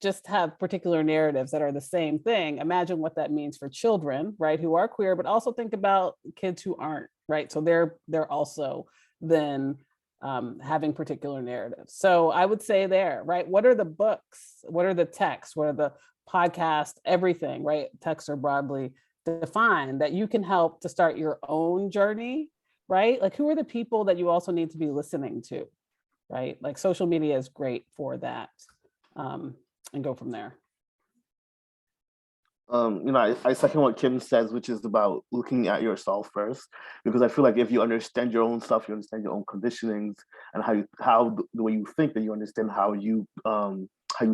just have particular narratives that are the same thing, imagine what that means for children, right, who are queer, but also think about kids who aren't, right? So they're also then having particular narratives. So I would say there, right, what are the books, what are the texts, what are the podcasts, everything, right, texts are broadly defined, that you can help to start your own journey, right? Like, who are the people that you also need to be listening to, right? Like, social media is great for that. And go from there. I second what Kim says, which is about looking at yourself first, because I feel like if you understand your own stuff, you understand your own conditionings and how the way you think, then you understand how you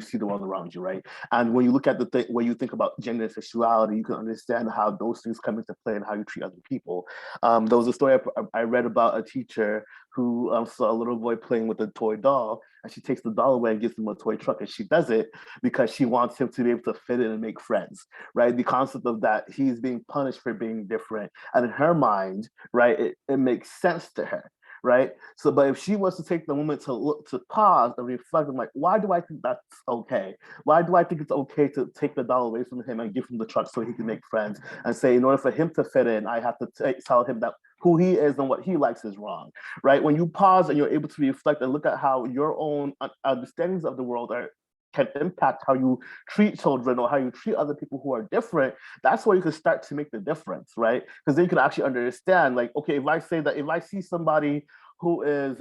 see the world around you, right? And when you look at when you think about gender and sexuality, you can understand how those things come into play and how you treat other people. There was a story I read about a teacher who saw a little boy playing with a toy doll, and she takes the doll away and gives him a toy truck, and she does it because she wants him to be able to fit in and make friends, right? The concept of that he's being punished for being different, and in her mind, right, it makes sense to her, right? So, but if she was to take the moment to pause and reflect, I'm like, why do I think that's okay? Why do I think it's okay to take the doll away from him and give him the truck so he can make friends, and say, in order for him to fit in, I have to tell him that who he is and what he likes is wrong, right? When you pause and you're able to reflect and look at how your own understandings of the world are can impact how you treat children or how you treat other people who are different, that's where you can start to make the difference, right? Because then you can actually understand, like, okay, if I see somebody who is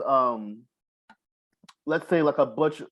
let's say like a butch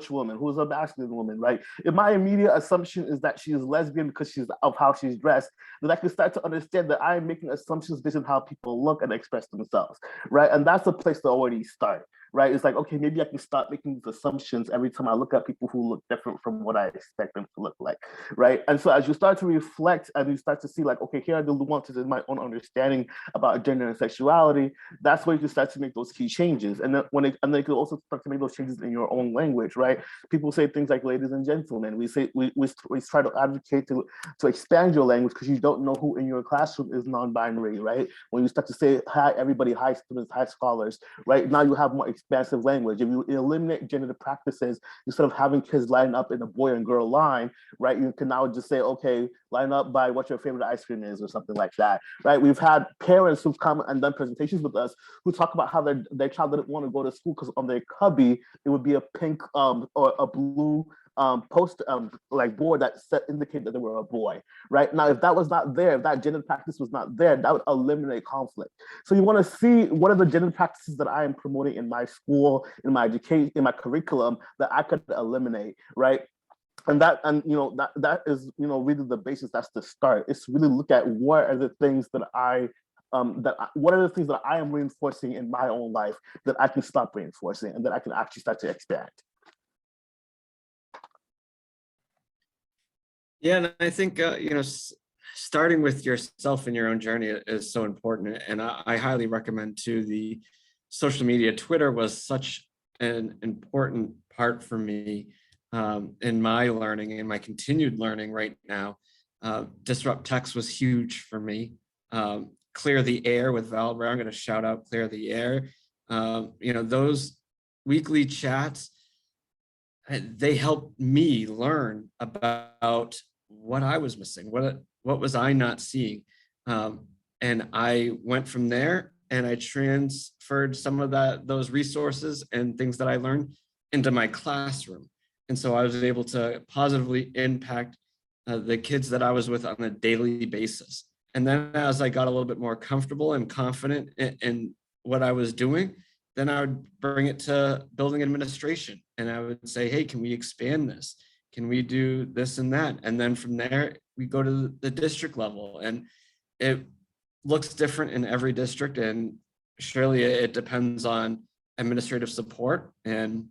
woman who's a masculine woman, right? If my immediate assumption is that she's lesbian because she's of how she's dressed, then I can start to understand that I'm making assumptions based on how people look and express themselves, right? And that's a place to already start, right? It's like, okay, maybe I can start making these assumptions every time I look at people who look different from what I expect them to look like, right? And so as you start to reflect and you start to see like, okay, here are the nuances in my own understanding about gender and sexuality, that's where you can start to make those key changes. And then and then you can also start to make those changes in your own language, right? People say things like ladies and gentlemen. We try to advocate to expand your language because you don't know who in your classroom is non-binary, right? When you start to say hi everybody, hi students, hi scholars, right? Now you have more expansive language. If you eliminate gender practices, instead of having kids line up in a boy and girl line, right? You can now just say, okay, line up by what your favorite ice cream is or something like that, right? We've had parents who've come and done presentations with us who talk about how their child didn't want to go to school because on their cubby, it would be a pink or a blue post like board that indicated that they were a boy, right? Now, if that was not there, if that gender practice was not there, that would eliminate conflict. So you want to see what are the gender practices that I am promoting in my school, in my education, in my curriculum that I could eliminate, right? And that is really the basis. That's the start. It's really look at what are the things that what are the things that I am reinforcing in my own life that I can stop reinforcing and that I can actually start to expand. Yeah, and I think starting with yourself in your own journey is so important, and I highly recommend too the social media. Twitter was such an important part for me in my learning, in my continued learning right now. Disrupt Text was huge for me. Clear the Air with Val Brown. I'm going to shout out Clear the Air. Those weekly chats, they helped me learn about what I was missing, what was I not seeing. And I went from there and I transferred some of those resources and things that I learned into my classroom. And so I was able to positively impact the kids that I was with on a daily basis. And then as I got a little bit more comfortable and confident in what I was doing, then I would bring it to building administration. And I would say, hey, can we expand this? Can we do this and that? And then from there, we go to the district level. And it looks different in every district. And surely it depends on administrative support. And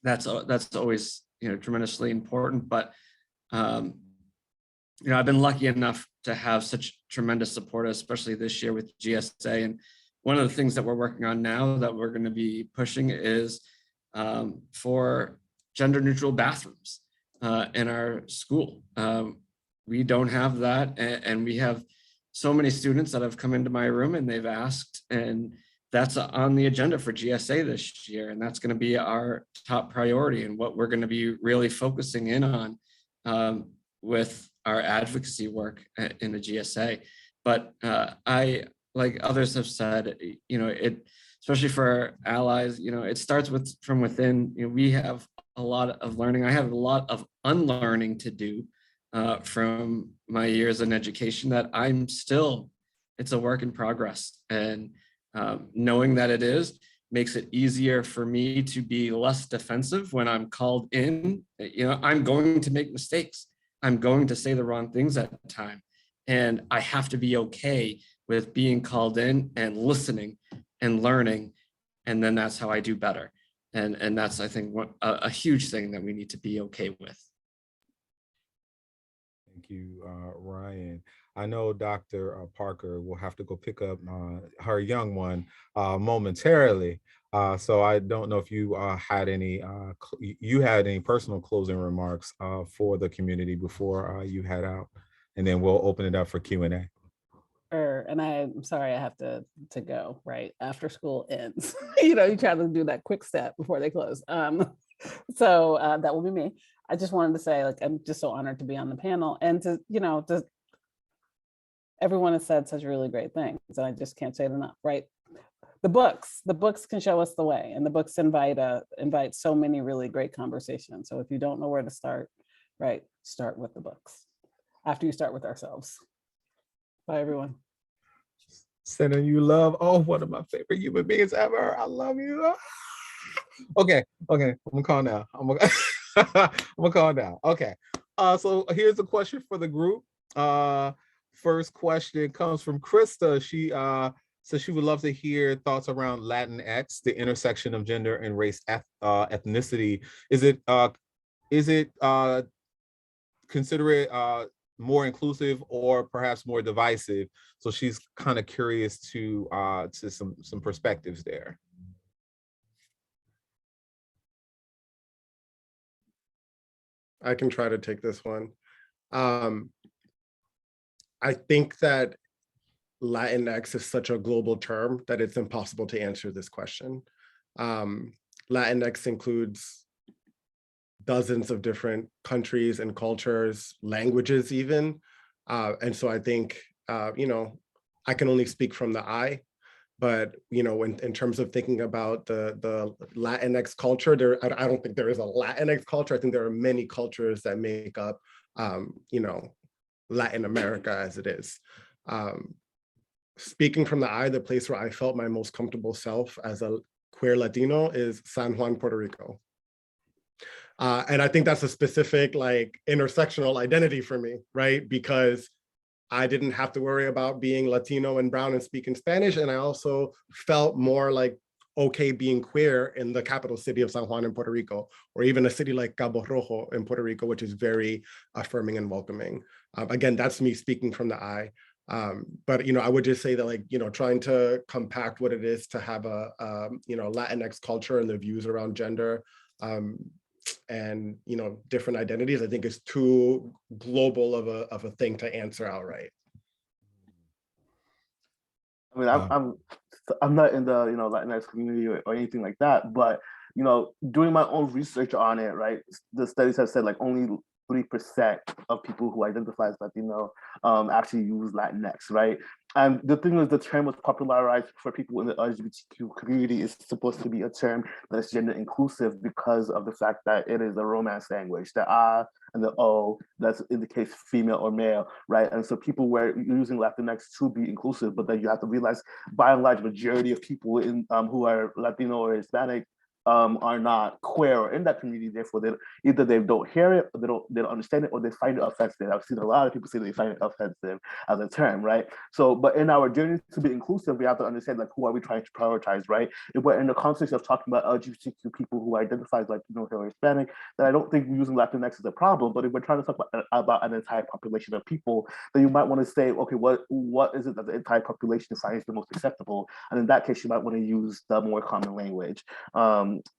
that's always tremendously important. But I've been lucky enough to have such tremendous support, especially this year with GSA. And one of the things that we're working on now that we're going to be pushing is for gender neutral bathrooms in our school. We don't have that. And we have so many students that have come into my room and they've asked, and that's on the agenda for GSA this year. And that's going to be our top priority and what we're going to be really focusing in on with our advocacy work in the GSA. But I, like others have said, especially for our allies, it starts from within. We have a lot of learning. I have a lot of unlearning to do from my years in education that it's a work in progress. And knowing that it is makes it easier for me to be less defensive when I'm called in. I'm going to make mistakes. I'm going to say the wrong things at the time. And I have to be okay with being called in and listening and learning. And then that's how I do better. And that's, I think, a huge thing that we need to be okay with. Thank you, Ryan. I know Dr. Parker will have to go pick up her young one momentarily. So I don't know if you had any personal closing remarks for the community before you head out, and then we'll open it up for Q&A. Sure. And I'm sorry I have to go right after school ends. You try to do that quick step before they close. So that will be me. I just wanted to say, I'm just so honored to be on the panel and to everyone has said such really great things, and I just can't say it enough, right? The books can show us the way, and the books invite so many really great conversations. So if you don't know where to start, right, start with the books after you start with ourselves. Bye, everyone. Sending you love. Oh, one of my favorite human beings ever. I love you. Okay, I'm gonna call now. I'm gonna call now. Okay. So here's a question for the group. First question comes from Krista. She says she would love to hear thoughts around Latinx, the intersection of gender and race, ethnicity. Is it consider it more inclusive or perhaps more divisive? So she's kind of curious to some perspectives there. I can try to take this one. I think that Latinx is such a global term that it's impossible to answer this question. Latinx includes dozens of different countries and cultures, languages even. And so I think, you know, I can only speak from the I, but, you know, in terms of thinking about the Latinx culture, I don't think there is a Latinx culture. I think there are many cultures that make up, you know, Latin America as it is. Speaking from the I, the place where I felt my most comfortable self as a queer Latino is San Juan, Puerto Rico. And I think that's a specific like intersectional identity for me, right? Because I didn't have to worry about being Latino and brown and speaking Spanish. And I also felt more like okay being queer in the capital city of San Juan in Puerto Rico, or even a city like Cabo Rojo in Puerto Rico, which is very affirming and welcoming. Again, that's me speaking from the I. But, you know, I would just say that, like, you know, trying to compact what it is to have a, you know, Latinx culture and the views around gender and, you know, different identities, I think is too global of a thing to answer outright. I mean, I'm not in the, you know, Latinx community or anything like that, but, you know, doing my own research on it, right? The studies have said like only 3% of people who identify as Latino actually use Latinx, right? And the thing is, the term was popularized for people in the LGBTQ community is supposed to be a term that's gender inclusive because of the fact that it is a Romance language. The A and the O, that indicates female or male, right? And so people were using Latinx to be inclusive, but then you have to realize by and large majority of people in who are Latino or Hispanic are not queer or in that community. Therefore, either they don't hear it, or they don't understand it, or they find it offensive. I've seen a lot of people say they find it offensive as a term, right? So, but in our journey to be inclusive, we have to understand like who are we trying to prioritize, right? If we're in the context of talking about LGBTQ people who identify as Latino or Hispanic, then I don't think using Latinx is a problem. But if we're trying to talk about an entire population of people, then you might want to say, okay, what is it that the entire population finds the most acceptable? And in that case, you might want to use the more common language.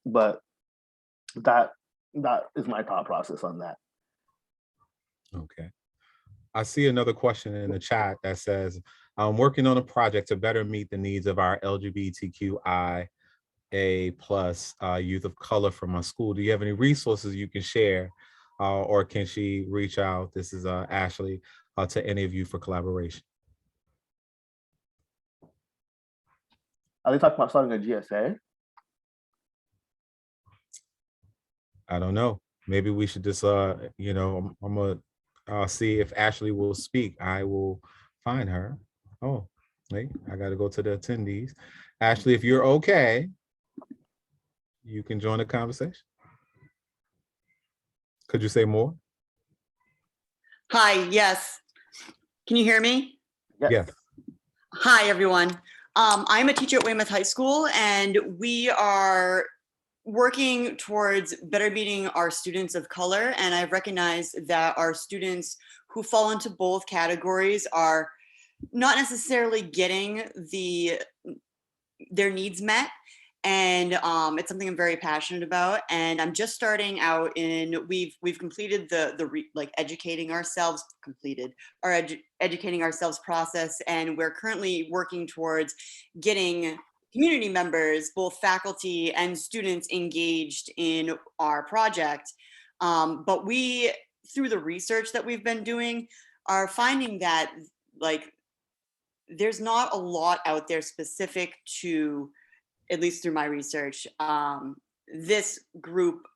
But that is my thought process on that. Okay. I see another question in the chat that says, I'm working on a project to better meet the needs of our LGBTQIA plus youth of color from my school. Do you have any resources you can share, or can she reach out? This is Ashley, to any of you for collaboration. Are they talking about starting a GSA? I don't know. Maybe we should just, you know, I'm gonna see if Ashley will speak. I will find her. Oh, wait, I got to go to the attendees. Ashley, if you're okay, you can join the conversation. Could you say more? Hi, yes. Can you hear me? Yes. Hi, everyone. I'm a teacher at Weymouth High School, and we are working towards better meeting our students of color. And I've recognized that our students who fall into both categories are not necessarily getting their needs met. And it's something I'm very passionate about. And I'm just starting out we've completed the educating ourselves educating ourselves process. And we're currently working towards getting community members, both faculty and students, engaged in our project. But we, through the research that we've been doing, are finding that like there's not a lot out there specific to, at least through my research, this group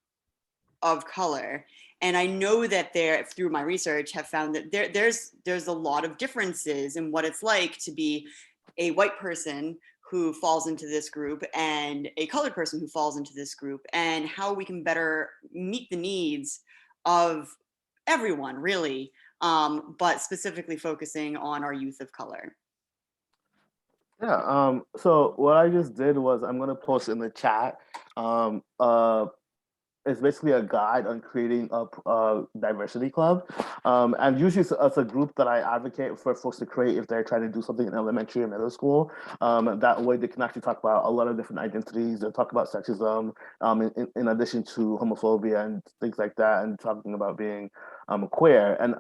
of color. And I know that there, through my research, have found that there's a lot of differences in what it's like to be a white person who falls into this group and a colored person who falls into this group, and how we can better meet the needs of everyone, really, but specifically focusing on our youth of color. Yeah, so what I just did was I'm gonna post in the chat. It's basically a guide on creating a diversity club. And usually it's a group that I advocate for folks to create if they're trying to do something in elementary and middle school. That way they can actually talk about a lot of different identities. They'll talk about sexism, in addition to homophobia and things like that, and talking about being queer. And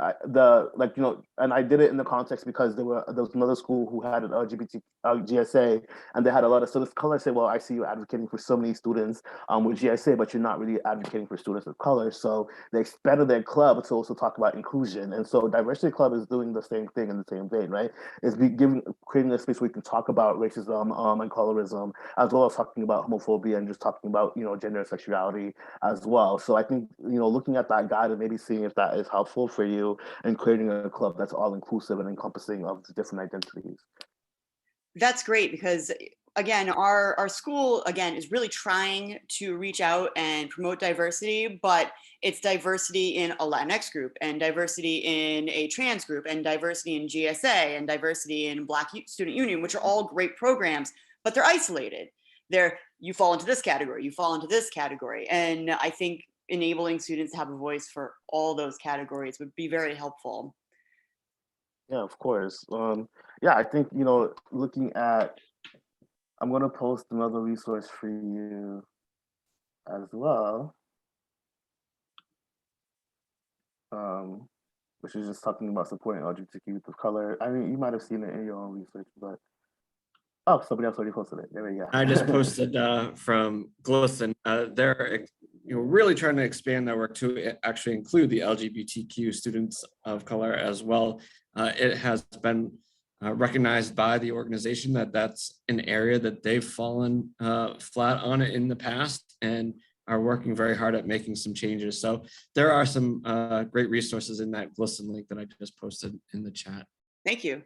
and I did it in the context because there was another school who had an LGBT GSA, and they had a lot of students of color say, well, I see you advocating for so many students with GSA, but you're not really advocating for students of color. So they expanded their club to also talk about inclusion. And so Diversity Club is doing the same thing in the same vein, right? It's creating a space where we can talk about racism and colorism, as well as talking about homophobia and just talking about, gender and sexuality as well. So I think, looking at that guide and maybe seeing if that is helpful for you and creating a club that's all inclusive and encompassing of the different identities. That's great, because again, our school, again, is really trying to reach out and promote diversity, but it's diversity in a Latinx group, and diversity in a trans group, and diversity in GSA, and diversity in Black Student Union, which are all great programs, but they're isolated. You fall into this category, you fall into this category. And I think enabling students to have a voice for all those categories would be very helpful. Yeah, of course. Yeah, I think, looking at, I'm going to post another resource for you as well, which is just talking about supporting LGBTQ youth of color. I mean, you might have seen it in your own research, but oh, somebody else already posted it. There we go. I just posted from GLSEN. They're really trying to expand their work to actually include the LGBTQ students of color as well. It has been recognized by the organization that that's an area that they've fallen flat on it in the past, and are working very hard at making some changes. So there are some great resources in that GLSEN link that I just posted in the chat. Thank you.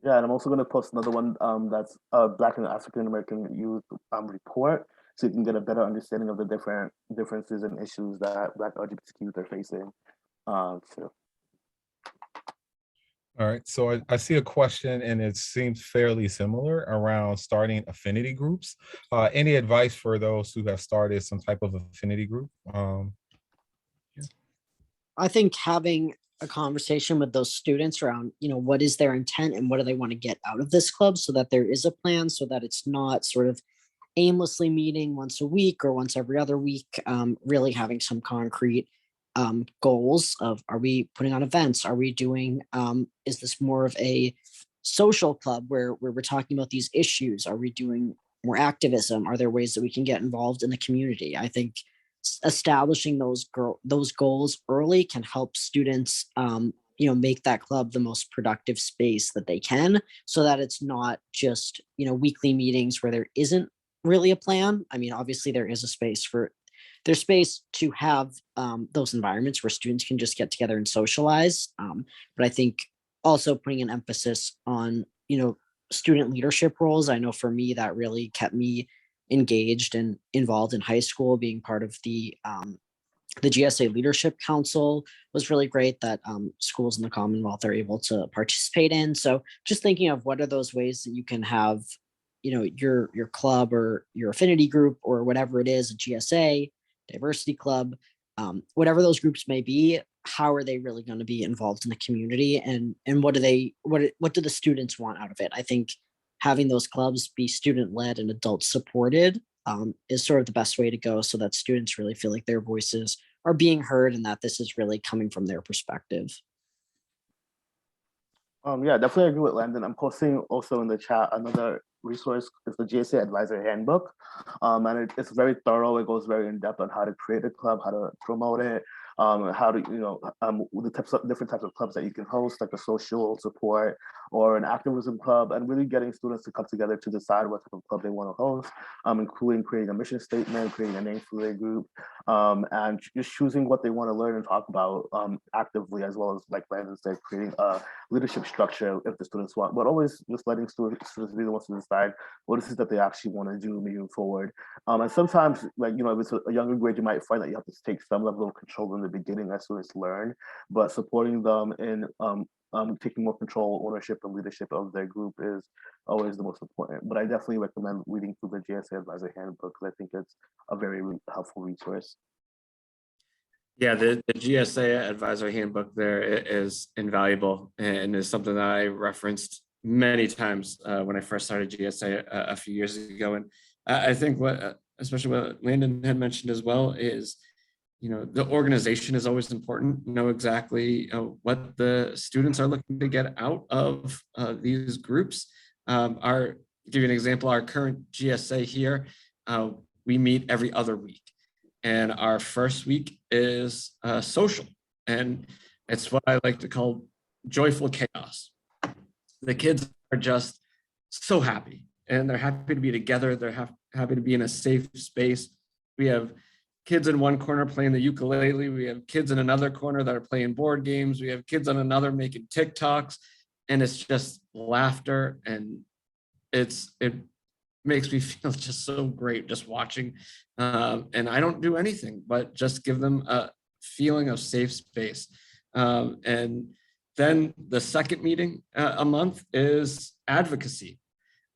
Yeah, and I'm also going to post another one that's a Black and African American youth report, so you can get a better understanding of the different differences and issues that Black LGBTQ youth are facing. So. All right, so I see a question, and it seems fairly similar around starting affinity groups. Any advice for those who have started some type of affinity group? I think having a conversation with those students around, what is their intent and what do they want to get out of this club, so that there is a plan, so that it's not sort of aimlessly meeting once a week or once every other week, really having some concrete goals of, are we putting on events? Are we doing, is this more of a social club where we're talking about these issues? Are we doing more activism? Are there ways that we can get involved in the community? I think establishing those goals early can help students, make that club the most productive space that they can, so that it's not just, weekly meetings where there isn't really a plan. I mean, obviously there's space to have those environments where students can just get together and socialize. But I think also putting an emphasis on, student leadership roles. I know for me, that really kept me engaged and involved in high school. Being part of the GSA Leadership Council was really great, that schools in the Commonwealth are able to participate in. So just thinking of what are those ways that you can have, your club or your affinity group or whatever it is, a GSA, diversity club, whatever those groups may be, how are they really going to be involved in the community, and what do the students want out of it? I think having those clubs be student-led and adult-supported is sort of the best way to go, so that students really feel like their voices are being heard and that this is really coming from their perspective. Yeah, definitely agree with Landon. I'm posting also in the chat another resource. It's the GSA Advisor Handbook, and it's very thorough. It goes very in depth on how to create a club, how to promote it, how to, the different types of clubs that you can host, like a social support, or an activism club, and really getting students to come together to decide what type of club they want to host, including creating a mission statement, creating a name for their group, and just choosing what they want to learn and talk about actively, as well as, like Brandon said, creating a leadership structure if the students want, but always just letting students be the ones to decide what it is that they actually want to do moving forward. And sometimes, like, you know, if it's a younger grade, you might find that you have to take some level of control in the beginning as students learn, but supporting them in taking more control, ownership, and leadership of their group is always the most important. But I definitely recommend reading through the GSA Advisor Handbook because I think it's a very helpful resource. Yeah, the GSA Advisor Handbook there is invaluable and is something that I referenced many times when I first started GSA a few years ago. And I think especially what Landon had mentioned as well, is, you know, the organization is always important. Know exactly what the students are looking to get out of these groups. Give you an example, our current GSA here, we meet every other week. And our first week is social. And it's what I like to call joyful chaos. The kids are just so happy, and they're happy to be together. They're happy to be in a safe space. We have kids in one corner playing the ukulele. We have kids in another corner that are playing board games. We have kids on another making TikToks, and it's just laughter. And it makes me feel just so great just watching. And I don't do anything but just give them a feeling of safe space. And then the second meeting a month is advocacy.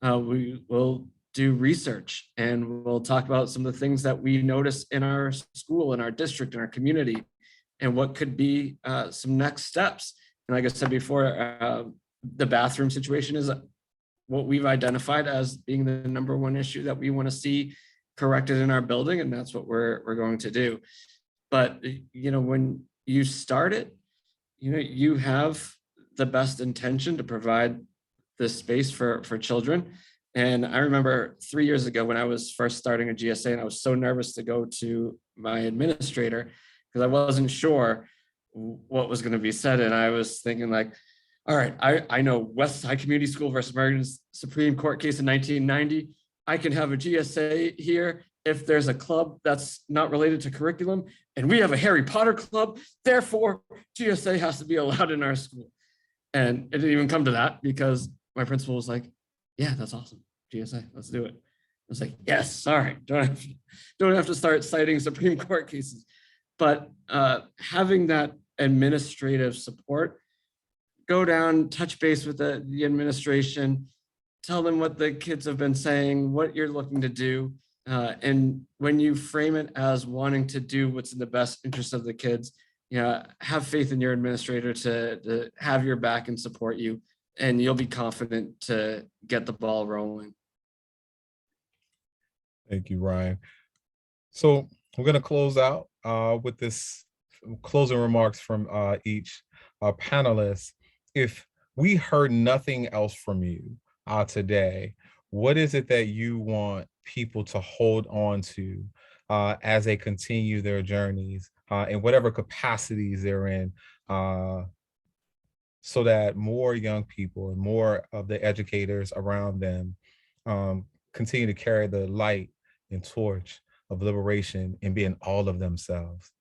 We will do research, and we'll talk about some of the things that we notice in our school, in our district, in our community, and what could be some next steps. And like I said before, the bathroom situation is what we've identified as being the #1 issue that we want to see corrected in our building, and that's what we're going to do. But, you know, when you start it, you know, you have the best intention to provide this space for children. And I remember 3 years ago when I was first starting a GSA, and I was so nervous to go to my administrator because I wasn't sure what was going to be said. And I was thinking, like, all right, I know West Side Community School versus American's Supreme Court case in 1990. I can have a GSA here if there's a club that's not related to curriculum, and we have a Harry Potter club, therefore GSA has to be allowed in our school. And it didn't even come to that because my principal was like, yeah, that's awesome, GSA, let's do it. I was like, yes, all right, don't have to start citing Supreme Court cases. But having that administrative support, go down, touch base with the administration, tell them what the kids have been saying, what you're looking to do. And when you frame it as wanting to do what's in the best interest of the kids, you know, have faith in your administrator to have your back and support you, and you'll be confident to get the ball rolling. Thank you, Ryan. So we're going to close out with this closing remarks from each panelist. If we heard nothing else from you today, what is it that you want people to hold on to as they continue their journeys in whatever capacities they're in, so that more young people and more of the educators around them continue to carry the light and torch of liberation and being all of themselves?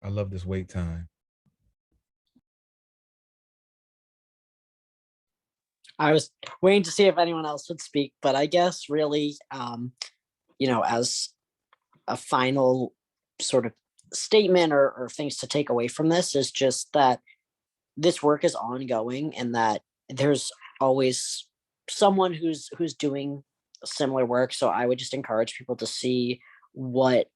I love this wait time. I was waiting to see if anyone else would speak, but I guess really, you know, as a final sort of statement or things to take away from this is just that this work is ongoing, and that there's always someone who's doing similar work. So I would just encourage people to see what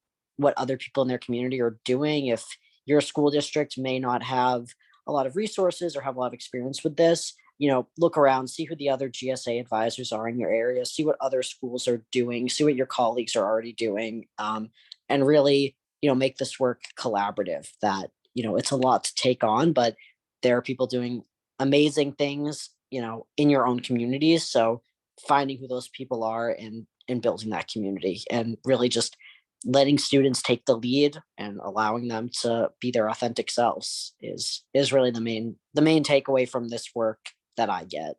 other people in their community are doing. If your school district may not have a lot of resources or have a lot of experience with this, you know, look around, see who the other GSA advisors are in your area, see what other schools are doing, see what your colleagues are already doing, and really, you know, make this work collaborative. That, you know, it's a lot to take on, but there are people doing amazing things, you know, in your own communities. So finding who those people are and building that community, and really just letting students take the lead and allowing them to be their authentic selves is really the main takeaway from this work that I get.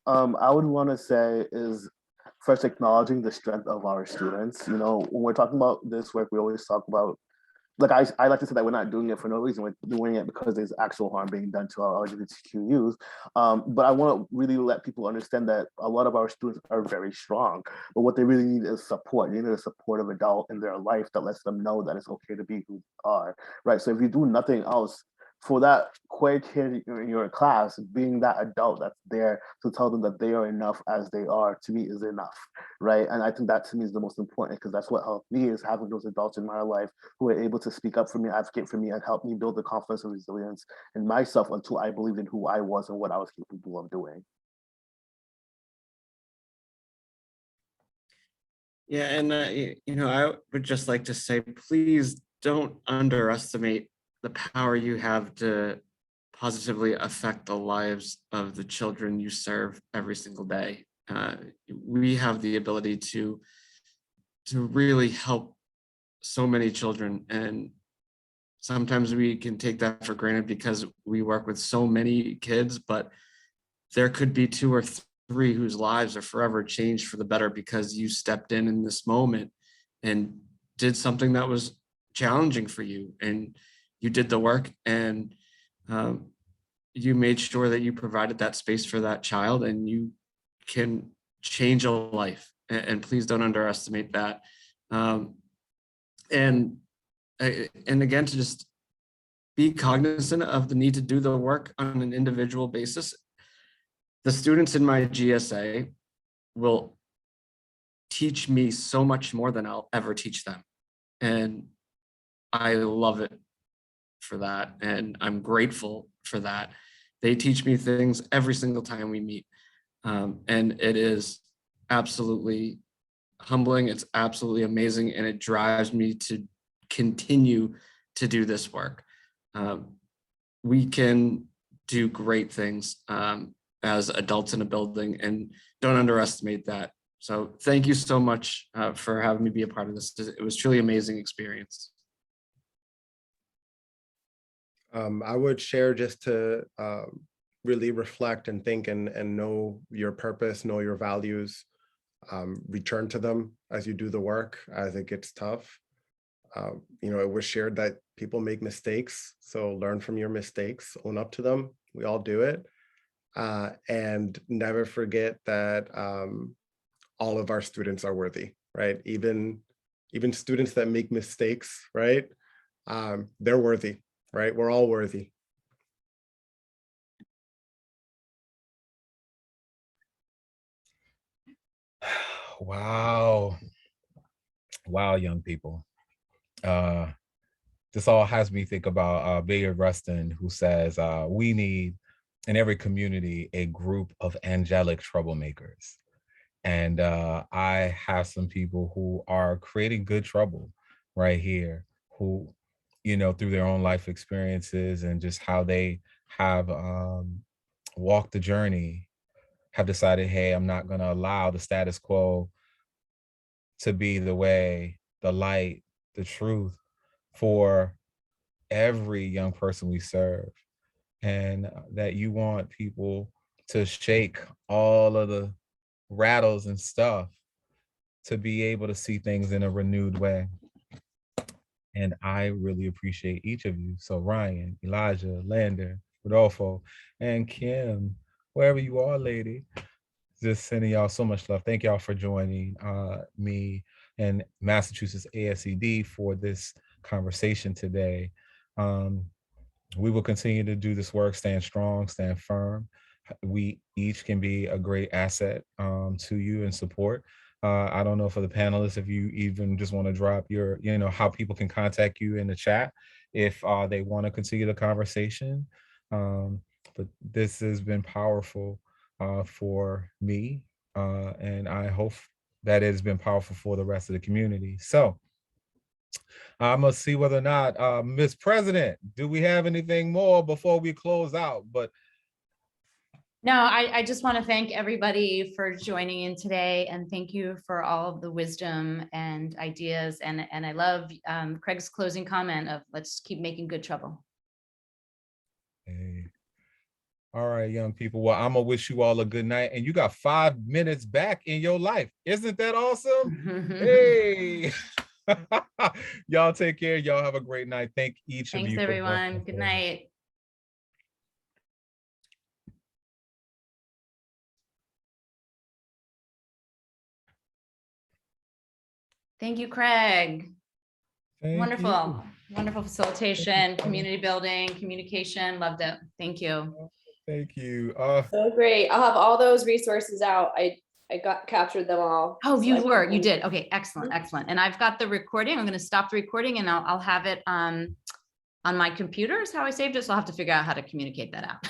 I would want to say is first acknowledging the strength of our students. You know, when we're talking about this work, we always talk about, like I like to say that we're not doing it for no reason. We're doing it because there's actual harm being done to our LGBTQ youth. But I want to really let people understand that a lot of our students are very strong, but what they really need is support. They need a supportive adult in their life that lets them know that it's okay to be who they are, right? So if you do nothing else, for that queer kid in your class, being that adult that's there to tell them that they are enough as they are, to me is enough, right? And I think that to me is the most important, because that's what helped me, is having those adults in my life who are able to speak up for me, advocate for me, and help me build the confidence and resilience in myself until I believed in who I was and what I was capable of doing. Yeah, and you know, I would just like to say, please don't underestimate the power you have to positively affect the lives of the children you serve every single day. We have the ability to really help so many children, and sometimes we can take that for granted because we work with so many kids, but there could be 2 or 3 whose lives are forever changed for the better because you stepped in this moment and did something that was challenging for you, and you did the work, and you made sure that you provided that space for that child, and you can change a life. And please don't underestimate that. And again, to just be cognizant of the need to do the work on an individual basis. The students in my GSA will teach me so much more than I'll ever teach them. And I love it for that. And I'm grateful for that. They teach me things every single time we meet. And it is absolutely humbling. It's absolutely amazing. And it drives me to continue to do this work. We can do great things as adults in a building, and don't underestimate that. So thank you so much for having me be a part of this. It was truly amazing experience. I would share, just to really reflect and think and know your purpose, know your values, return to them as you do the work, as it gets tough. You know, it was shared that people make mistakes, so learn from your mistakes, own up to them. We all do it. And never forget that all of our students are worthy, right? Even students that make mistakes, right? They're worthy, right? We're all worthy. Wow. Wow, young people. This all has me think about Bayard Rustin, who says, we need in every community a group of angelic troublemakers. And I have some people who are creating good trouble right here, who, you know, through their own life experiences and just how they have walked the journey, have decided, hey, I'm not going to allow the status quo to be the way, the light, the truth for every young person we serve. And that you want people to shake all of the rattles and stuff to be able to see things in a renewed way. And I really appreciate each of you. So Ryan, Elijah, Lander, Rodolfo, and Kim, wherever you are, lady, just sending y'all so much love. Thank y'all for joining me and Massachusetts ASCD for this conversation today. We will continue to do this work, stand strong, stand firm. We each can be a great asset to you and support. I don't know for the panelists, if you even just want to drop your, you know, how people can contact you in the chat if they want to continue the conversation. But this has been powerful for me, and I hope that it has been powerful for the rest of the community. So I must see whether or not, Ms. President, do we have anything more before we close out? But No, I just want to thank everybody for joining in today, and thank you for all of the wisdom and ideas. And I love Craig's closing comment of let's keep making good trouble. Hey. All right, young people. Well, I'm gonna wish you all a good night. And you got 5 minutes back in your life. Isn't that awesome? Hey. Y'all take care. Y'all have a great night. Thank each of Thanks, you. everyone. Good night. Thank you, Craig. Wonderful, wonderful facilitation, community building, communication. Loved it. Thank you. Thank you. So great. I'll have all those resources out. I captured them all. Oh, so you did. Okay, excellent, excellent. And I've got the recording. I'm going to stop the recording and I'll have it on my computer is how I saved it. So I'll have to figure out how to communicate that out.